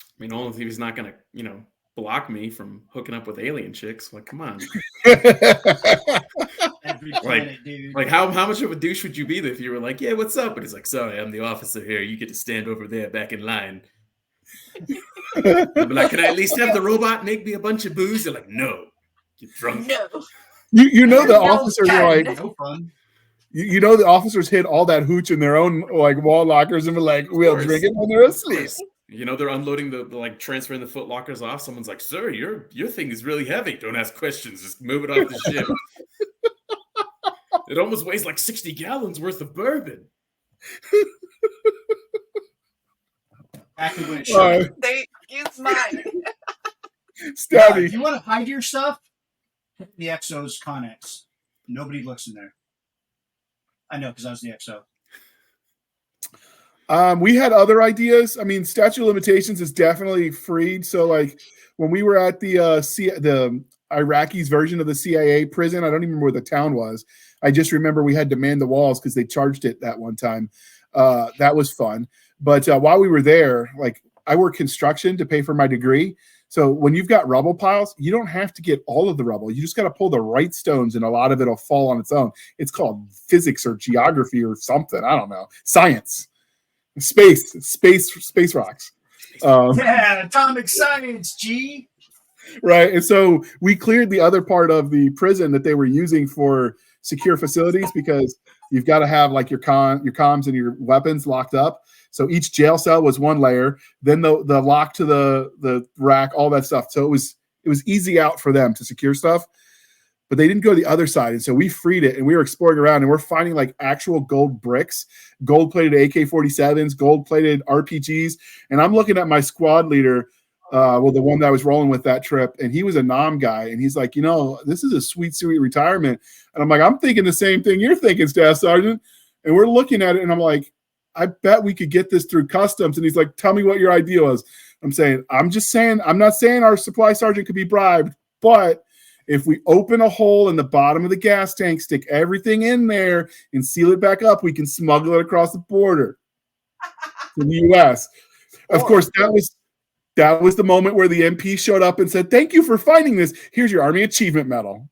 I mean, only if he's not gonna block me from hooking up with alien chicks. Like, come on. Every planet, dude. Like how much of a douche would you be if you were like, yeah, what's up? And he's like, sorry, I'm the officer here. You get to stand over there back in line. I'd be like, can I at least have the robot make me a bunch of booze? They're like, no, you're drunk. No. The officers are like, No fun. The officers hid all that hooch in their own like wall lockers and were like, we'll drink it when they're asleep. They're unloading the transferring the foot lockers off. Someone's like, sir, your thing is really heavy. Don't ask questions. Just move it off the ship. It almost weighs like 60 gallons worth of bourbon. Exactly when it should. They use mine. Stabby. If you want to hide your stuff, hit the Exo's Connex. Nobody looks in there. I know, because I was the Exo. We had other ideas. I mean, statute of limitations is definitely freed. So, like, when we were at the Iraqis version of the CIA prison, I don't even remember where the town was. I just remember we had to man the walls because they charged it that one time. That was fun. But while we were there, like, I work construction to pay for my degree. So when you've got rubble piles, you don't have to get all of the rubble. You just got to pull the right stones, and a lot of it will fall on its own. It's called physics or geography or something. I don't know. Science. Space rocks. Atomic science, G. Right. And so we cleared the other part of the prison that they were using for secure facilities because you've got to have like your comms and your weapons locked up. So each jail cell was one layer, then the lock to the rack, all that stuff. So it was easy out for them to secure stuff. But they didn't go to the other side. And so we freed it and we were exploring around and we're finding like actual gold bricks, gold-plated AK-47s, gold-plated RPGs. And I'm looking at my squad leader, the one that I was rolling with that trip, and he was a Nam guy. And he's like, this is a sweet, sweet retirement. And I'm like, I'm thinking the same thing you're thinking, Staff Sergeant. And we're looking at it and I'm like, I bet we could get this through customs. And he's like, tell me what your idea was. I'm not saying our supply sergeant could be bribed, but if we open a hole in the bottom of the gas tank, stick everything in there, and seal it back up, we can smuggle it across the border to the U.S. Of course, that was the moment where the MP showed up and said, "Thank you for finding this. Here's your Army Achievement Medal,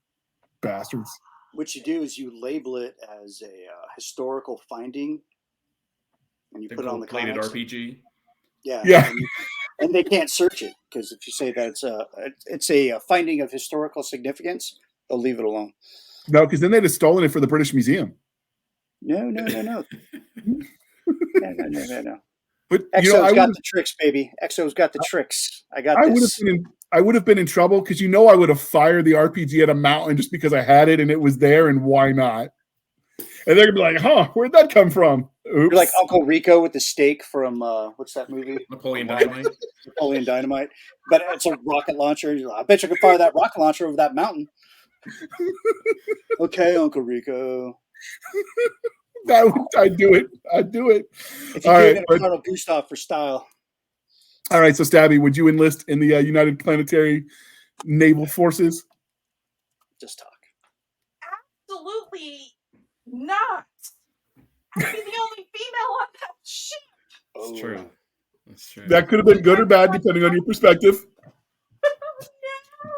bastards." What you do is you label it as a historical finding, and you put it on the plated comics. RPG. Yeah. And they can't search it because if you say that it's a finding of historical significance, they'll leave it alone. No, because then they'd have stolen it for the British Museum. No. No. But Exo's got the tricks, baby. Exo's got the tricks. I would have been in trouble because I would have fired the RPG at a mountain just because I had it and it was there, and why not? And they're gonna be like, "Huh, where'd that come from?" Oops. You're like Uncle Rico with the steak from what's that movie? Napoleon Dynamite. Napoleon Dynamite, but it's a rocket launcher. Like, I bet you could fire that rocket launcher over that mountain. Okay, Uncle Rico. I'd do it. If you did it, Colonel Gustav for style. All right, so Stabby, would you enlist in the United Planetary Naval Forces? Just talk. Absolutely not. I'd be the only female on that ship. That's true. That's true. That could have been good or bad depending on your perspective. No.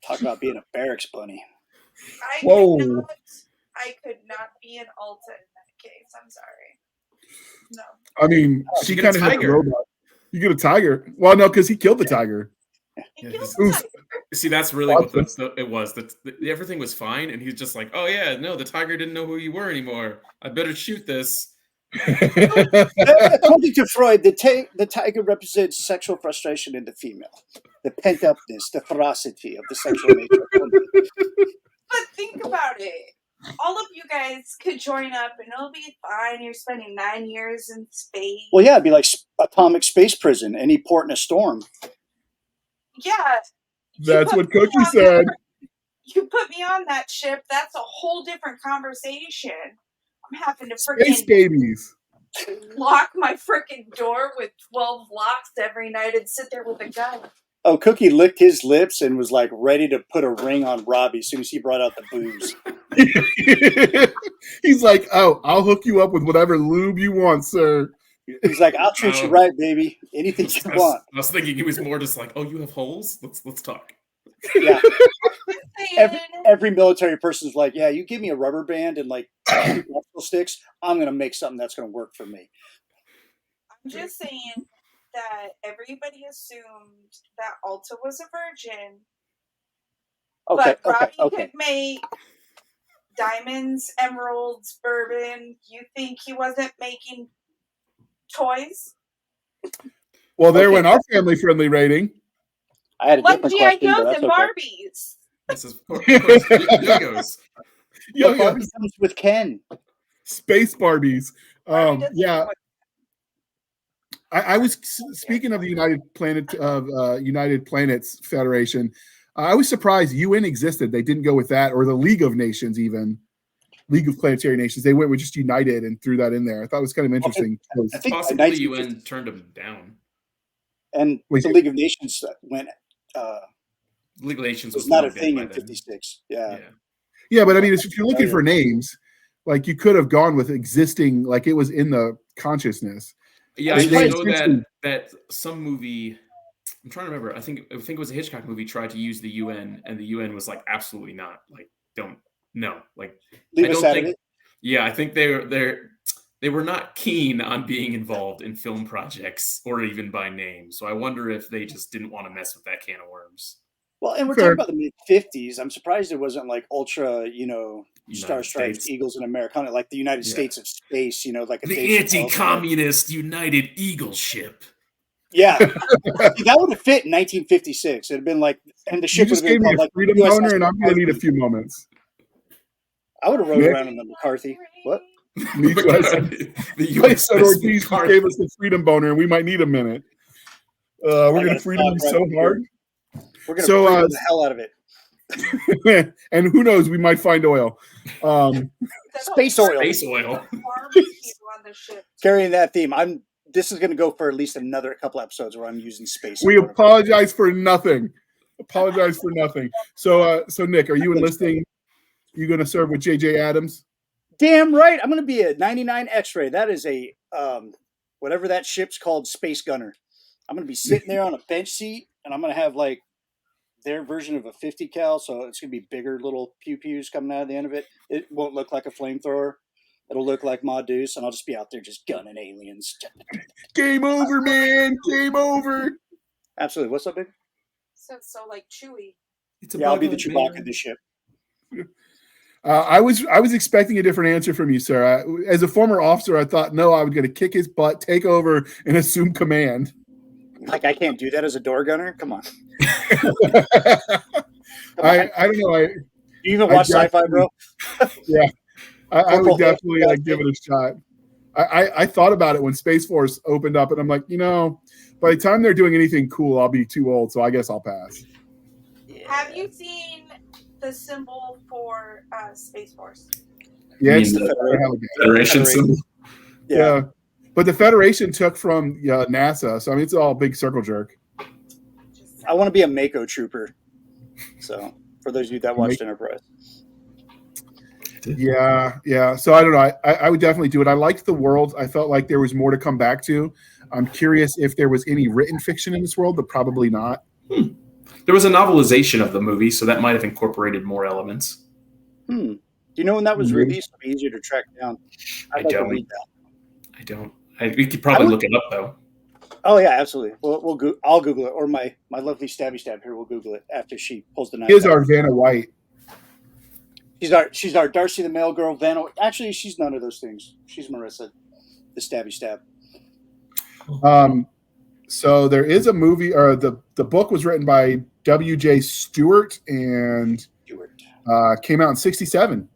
Talk about being a barracks bunny. I could not be an Alta in that case. I'm sorry. No. I mean, she kind of had a robot. You get a tiger. Well, no, because he killed the tiger. See, that's really what it was. Everything was fine, and he's just like, "Oh yeah, no, the tiger didn't know who you were anymore. I better shoot this." According to Freud, the tiger represents sexual frustration in the female, the pent-upness, the ferocity of the sexual nature. But think about it. All of you guys could join up, and it'll be fine. You're spending 9 years in space. Well, yeah, it'd be like atomic space prison, any port in a storm. Yeah. That's what Cookie said. You put me on that ship, that's a whole different conversation. I'm having to Space babies. lock my freaking door with 12 locks every night and sit there with a gun. Oh, Cookie licked his lips and was like ready to put a ring on Robbie as soon as he brought out the booze. He's like, "Oh, I'll hook you up with whatever lube you want, sir." He's like, "I'll treat you right, baby. Anything you want." I was thinking he was more just like, "Oh, you have holes? Let's talk." Yeah. Every military person's like, "Yeah, you give me a rubber band and like 2 popsicle sticks, I'm gonna make something that's gonna work for me." I'm just saying that everybody assumed that Alta was a virgin, but Robbie could make diamonds, emeralds, bourbon. You think he wasn't making toys? Well, there went our family-friendly rating. I had a Like different G.I. question, but Joes that's and okay. Barbies. This is of course, Yo-Yos. But Barbie comes with Ken. Space Barbies. Yeah. I was speaking of the United Planets Federation. I was surprised UN existed. They didn't go with that, or the League of Nations, even League of Planetary Nations. They went with just United and threw that in there. I thought it was kind of interesting. I think Possibly the UN turned them down. And the League of Nations went. League of Nations was not a thing in '56. Yeah. But I mean, if you're looking for names, like you could have gone with existing, like it was in the consciousness. Yeah, I know that some movie. I'm trying to remember. I think it was a Hitchcock movie. Tried to use the UN, and the UN was like, absolutely not. Like, leave us out of it. Yeah, I think they were not keen on being involved in film projects or even by name. So I wonder if they just didn't want to mess with that can of worms. Well, and we're talking about the mid-50s. I'm surprised it wasn't like ultra, Star Stripes, Eagles, and Americana, like the United States of Space, like the anti-communist United Eagle ship. Yeah, that would have fit in 1956. It'd have been like, and the ship would have been called like Freedom Boner, and I'm going to need a few moments. I would have rode around in the McCarthy. What? The U.S. Ortiz gave us the Freedom Boner, and we might need a minute. We're going to freedom you so hard. We're going to freedom the hell out of it. And who knows, we might find oil. Space oil. Space oil. Carrying that theme, this is going to go for at least another couple episodes where I'm using space. We apologize for nothing. So, Nick, are you enlisting? You going to serve with J.J. Adams? Damn right. I'm going to be a 99 X-ray. That is a whatever that ship's called, Space Gunner. I'm going to be sitting there on a bench seat, and I'm going to have like their version of a 50 cal, so it's going to be bigger little pew-pews coming out of the end of it. It won't look like a flamethrower. It'll look like Ma Deuce, and I'll just be out there just gunning aliens. Game over, man. Game over. Absolutely. What's up, big? So like Chewie. I'll be the Chewbacca of the ship. I was expecting a different answer from you, sir. As a former officer, I thought, no, I was going to kick his butt, take over, and assume command. Like, I can't do that as a door gunner? Come on. I don't know. You even watch sci-fi, bro? Yeah. I would definitely give it a shot. I thought about it when Space Force opened up, and I'm like, by the time they're doing anything cool, I'll be too old, so I guess I'll pass. Have you seen the symbol for Space Force? Yeah, it's the Federation symbol. Yeah. But the Federation took from NASA, so I mean, it's all a big circle jerk. I want to be a Mako trooper. So, for those of you that watched Enterprise. Yeah. So I don't know. I would definitely do it. I liked the world. I felt like there was more to come back to. I'm curious if there was any written fiction in this world, but probably not. There was a novelization of the movie, so that might have incorporated more elements. Do you know when that was released? It'd be easier to track down. I don't. We could probably look it up though. Oh yeah, absolutely. I'll Google it, or my lovely Stabby Stab here will Google it after she pulls the knife. Here's our Vanna White. She's our Darcy the male girl. Vanna. Actually, she's none of those things. She's Marissa, the Stabby Stab. So there is a movie, or the book was written by W.J. Stewart and came out in '67.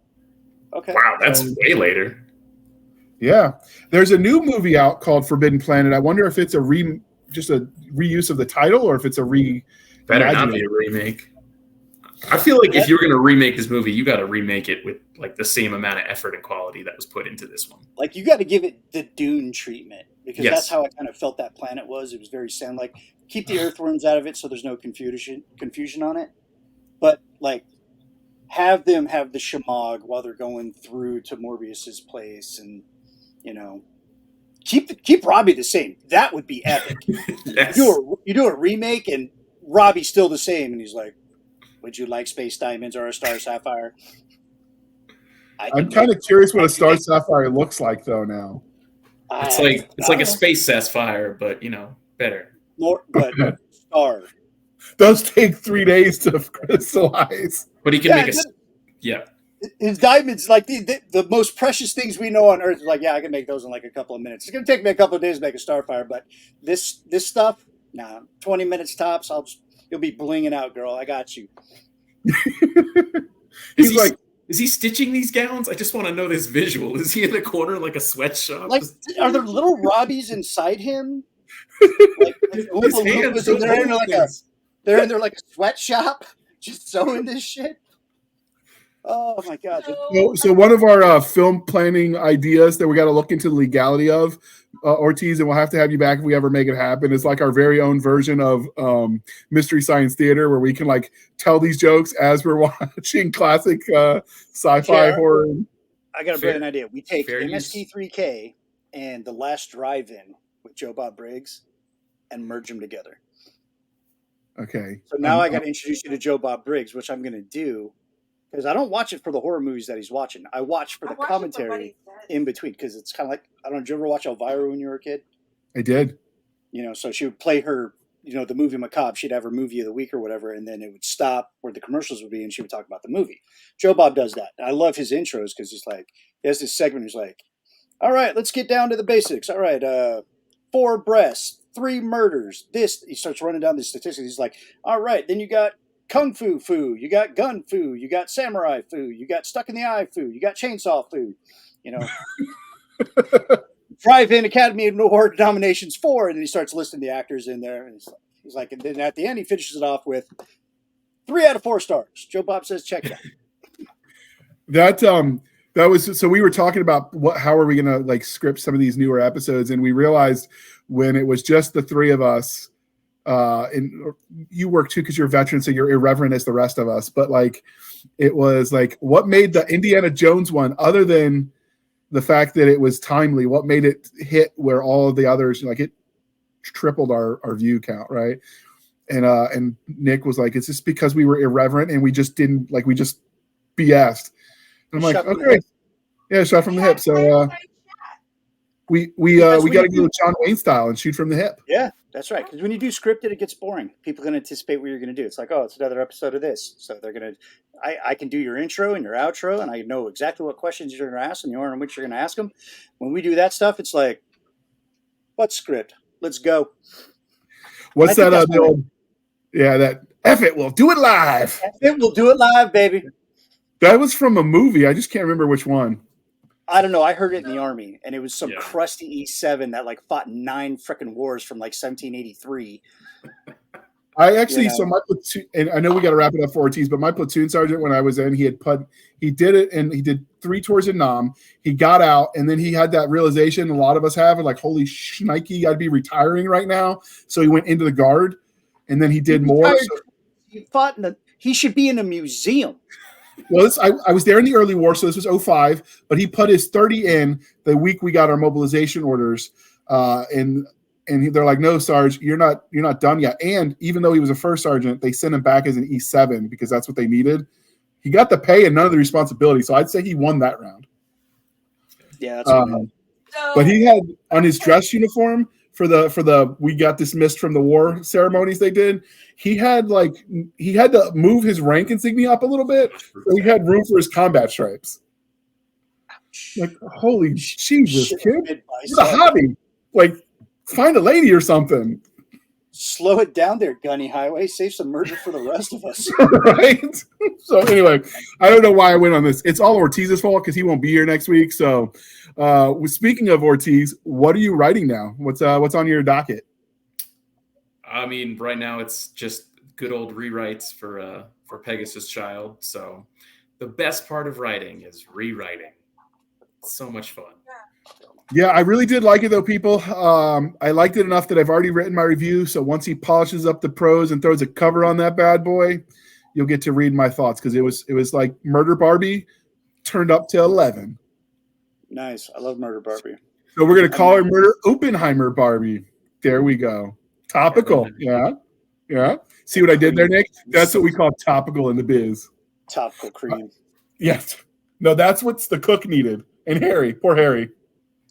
Okay. Wow, that's way later. Yeah, there's a new movie out called Forbidden Planet. I wonder if it's just a reuse of the title, or if it's a better not be a remake. I feel like if you're going to remake this movie, you got to remake it with like the same amount of effort and quality that was put into this one. Like you got to give it the Dune treatment because Yes. that's how I kind of felt that planet was. It was very sand like. Keep the earthworms out of it so there's no confusion on it. But like have them have the shamog while they're going through to Morbius's place, and keep Robbie the same. That would be epic. Yes. You do a remake and Robbie's still the same, and he's like, "Would you like space diamonds or a star sapphire?" I'm kind of curious what a star sapphire looks like though now. It's like a space sapphire, but better. More, but star. Those take 3 days to crystallize. But he can make his diamonds, like the most precious things we know on Earth, is like, I can make those in like a couple of minutes. It's gonna take me a couple of days to make a starfire, but this stuff, 20 minutes tops. You'll be blinging out, girl. I got you. Is he stitching these gowns? I just want to know this visual. Is he in the corner like a sweatshop? Like, are there little Robbies inside him? His hands, they're in there like a sweatshop, just sewing this shit. Oh my god! So one of our film planning ideas that we got to look into the legality of, Ortiz, and we'll have to have you back if we ever make it happen. It's like our very own version of Mystery Science Theater, where we can like tell these jokes as we're watching classic sci-fi horror. I got a brilliant idea. We take MST3K and The Last Drive-In with Joe Bob Briggs and merge them together. Okay. So now I got to introduce you to Joe Bob Briggs, which I'm going to do. Because I don't watch it for the horror movies that he's watching. I watch for the commentary in between. Because it's kind of like, I don't know, did you ever watch Elvira when you were a kid? I did. So she would play her, the movie Macabre. She'd have her movie of the week or whatever. And then it would stop where the commercials would be. And she would talk about the movie. Joe Bob does that. And I love his intros because he's like, he has this segment. He's like, all right, let's get down to the basics. All right, 4 breasts, 3 murders. He starts running down the statistics. He's like, all right, then you got Kung Fu Foo, you got Gun Foo, you got Samurai Foo, you got Stuck in the Eye Foo, you got Chainsaw Foo, Drive-In Academy Award nominations 4, and then he starts listing the actors in there, and he's like, and then at the end he finishes it off with 3 out of 4 stars. Joe Bob says, check it out. That was so we were talking about how are we gonna like script some of these newer episodes, and we realized when it was just the 3 of us. And you work too because you're a veteran, so you're irreverent as the rest of us. But like, it was like, what made the Indiana Jones one, other than the fact that it was timely, what made it hit where all of the others, like it tripled our view count, right? And Nick was like, it's just because we were irreverent and we just didn't we just BS'd. And I'm like, okay, yeah, shot from the hip. So we got to go John Wayne style and shoot from the hip. Yeah. That's right. Because when you do scripted, it gets boring. People can anticipate what you're going to do. It's like, it's another episode of this. So they're going to, I can do your intro and your outro, and I know exactly what questions you're going to ask and the order in which you're going to ask them. When we do that stuff, it's like, what script? Let's go. What's that? That F it, we'll do it live. F it, we'll do it live, baby. That was from a movie. I just can't remember which one. I don't know. I heard it in the Army, and it was some crusty E7 that fought 9 frickin' wars from 1783. I actually, so my platoon, and I know we got to wrap it up for Ortiz, but my platoon sergeant, when I was in, he did it, and he did 3 tours in Nam. He got out, and then he had that realization a lot of us have, and like, holy shnikey, I'd be retiring right now. So he went into the Guard, and then he did more. He fought he should be in a museum. Well, I was there in the early war, so this was 2005, but he put his 30 in the week we got our mobilization orders, and they're like, no, Sarge, you're not done yet. And even though he was a first sergeant, they sent him back as an E7 because that's what they needed. He got the pay and none of the responsibility, so I'd say he won that round. Yeah, that's but he had on his dress uniform for the we got dismissed from the war ceremonies they did. He had to move his rank insignia up a little bit, so he had room for his combat stripes. Like, holy Jesus, kid! It's a hobby. Like, find a lady or something. Slow it down there, Gunny Highway. Save some murder for the rest of us. Right? So anyway, I don't know why I went on this. It's all Ortiz's fault because he won't be here next week. So speaking of Ortiz, what are you writing now? What's on your docket? I mean, right now it's just good old rewrites for for Pegasus Child. So the best part of writing is rewriting. It's so much fun. Yeah, I really did like it though, people. I liked it enough that I've already written my review. So once he polishes up the prose and throws a cover on that bad boy, you'll get to read my thoughts, because it was like Murder Barbie turned up to 11. Nice. I love Murder Barbie. So we're gonna call her Murder Oppenheimer Barbie. There we go. Topical. Yeah. Yeah. See what I did there, Nick? That's what we call topical in the biz. Topical cream. Yes. No, that's what's the cook needed. And Harry, poor Harry.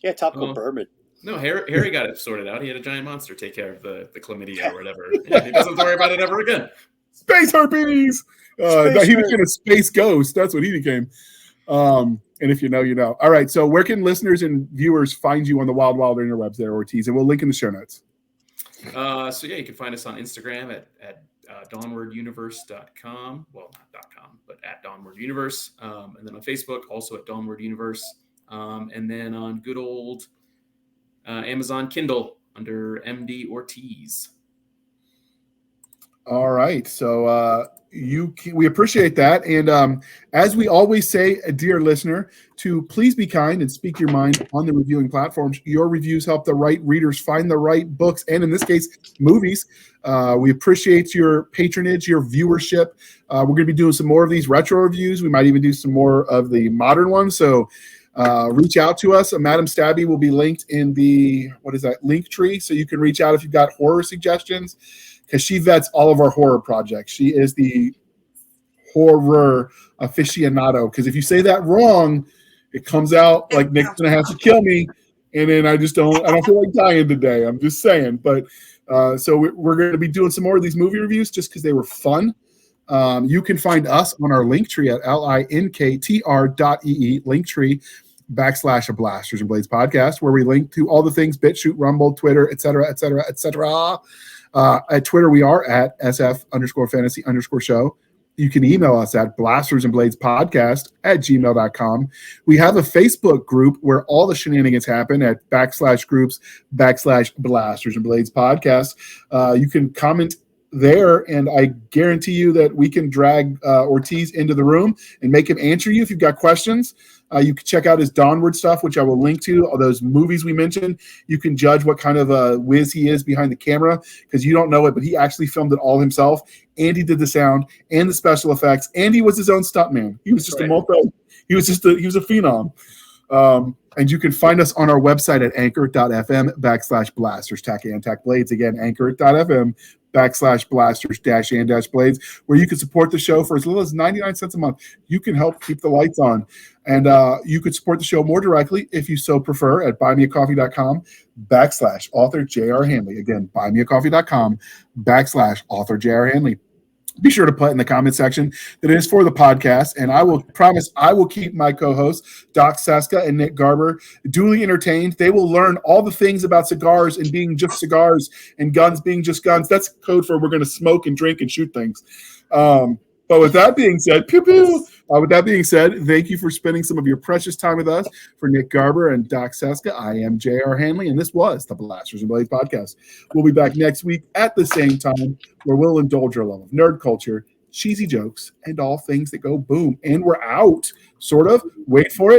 Yeah, topical bourbon. No, Harry got it sorted out. He had a giant monster take care of the chlamydia or whatever. Yeah, he doesn't have to worry about it ever again. Space herpes. He became a space ghost. That's what he became. And if you know, you know. All right. So where can listeners and viewers find you on the wild interwebs there, Ortiz? And we'll link in the show notes. So yeah, you can find us on Instagram at dawnwarduniverse.com. Well, not .com, but at dawnwarduniverse. And then on Facebook, also at dawnwarduniverse. And then on good old Amazon Kindle under MD Ortiz. All right. So we appreciate that. And as we always say, dear listener, to please be kind and speak your mind on the reviewing platforms. Your reviews help the right readers find the right books, and in this case, movies. We appreciate your patronage, your viewership. We're going to be doing some more of these retro reviews. We might even do some more of the modern ones. So reach out to us. Madam Stabby will be linked in the, link tree. So you can reach out if you've got horror suggestions, because she vets all of our horror projects. She is the horror aficionado. Because if you say that wrong, it comes out like Nick's going to have to kill me. And then I don't feel like dying today. I'm just saying. But so we're going to be doing some more of these movie reviews just because they were fun. You can find us on our link tree at linktr.ee, linktree / a Blasters and Blades podcast, where we link to all the things BitChute, Rumble, Twitter, etc. At Twitter, we are at SF_fantasy_show. You can email us at blastersandbladespodcast@gmail.com. We have a Facebook group where all the shenanigans happen at /groups /Blasters and Blades podcast. You can comment there, and I guarantee you that we can drag Ortiz into the room and make him answer you if you've got questions. You can check out his Dawnward stuff, which I will link to. All those movies we mentioned, you can judge what kind of a whiz he is behind the camera, because you don't know it, but he actually filmed it all himself, and he did the sound and the special effects, and he was his own stuntman. He was just he was a phenom. And you can find us on our website at anchor.fm /blasters tack blades. Again, anchor.fm /blasters -blades, where you can support the show for as little as 99 cents a month. You can help keep the lights on. And you could support the show more directly if you so prefer at buymeacoffee.com /author J.R. Handley. Again, buymeacoffee.com /author J.R. Handley. Be sure to put in the comment section that it is for the podcast, and I will promise I will keep my co-hosts, Doc Cisca and Nick Garber, duly entertained. They will learn all the things about cigars and being just cigars and guns being just guns. That's code for we're going to smoke and drink and shoot things. But with that being said, pew pew. With that being said, thank you for spending some of your precious time with us. For Nick Garber and Doc Cisca, I am J.R. Handley, and this was the Blasters and Blades podcast. We'll be back next week at the same time, where we'll indulge our love of nerd culture, cheesy jokes, and all things that go boom. And we're out, sort of. Wait for it.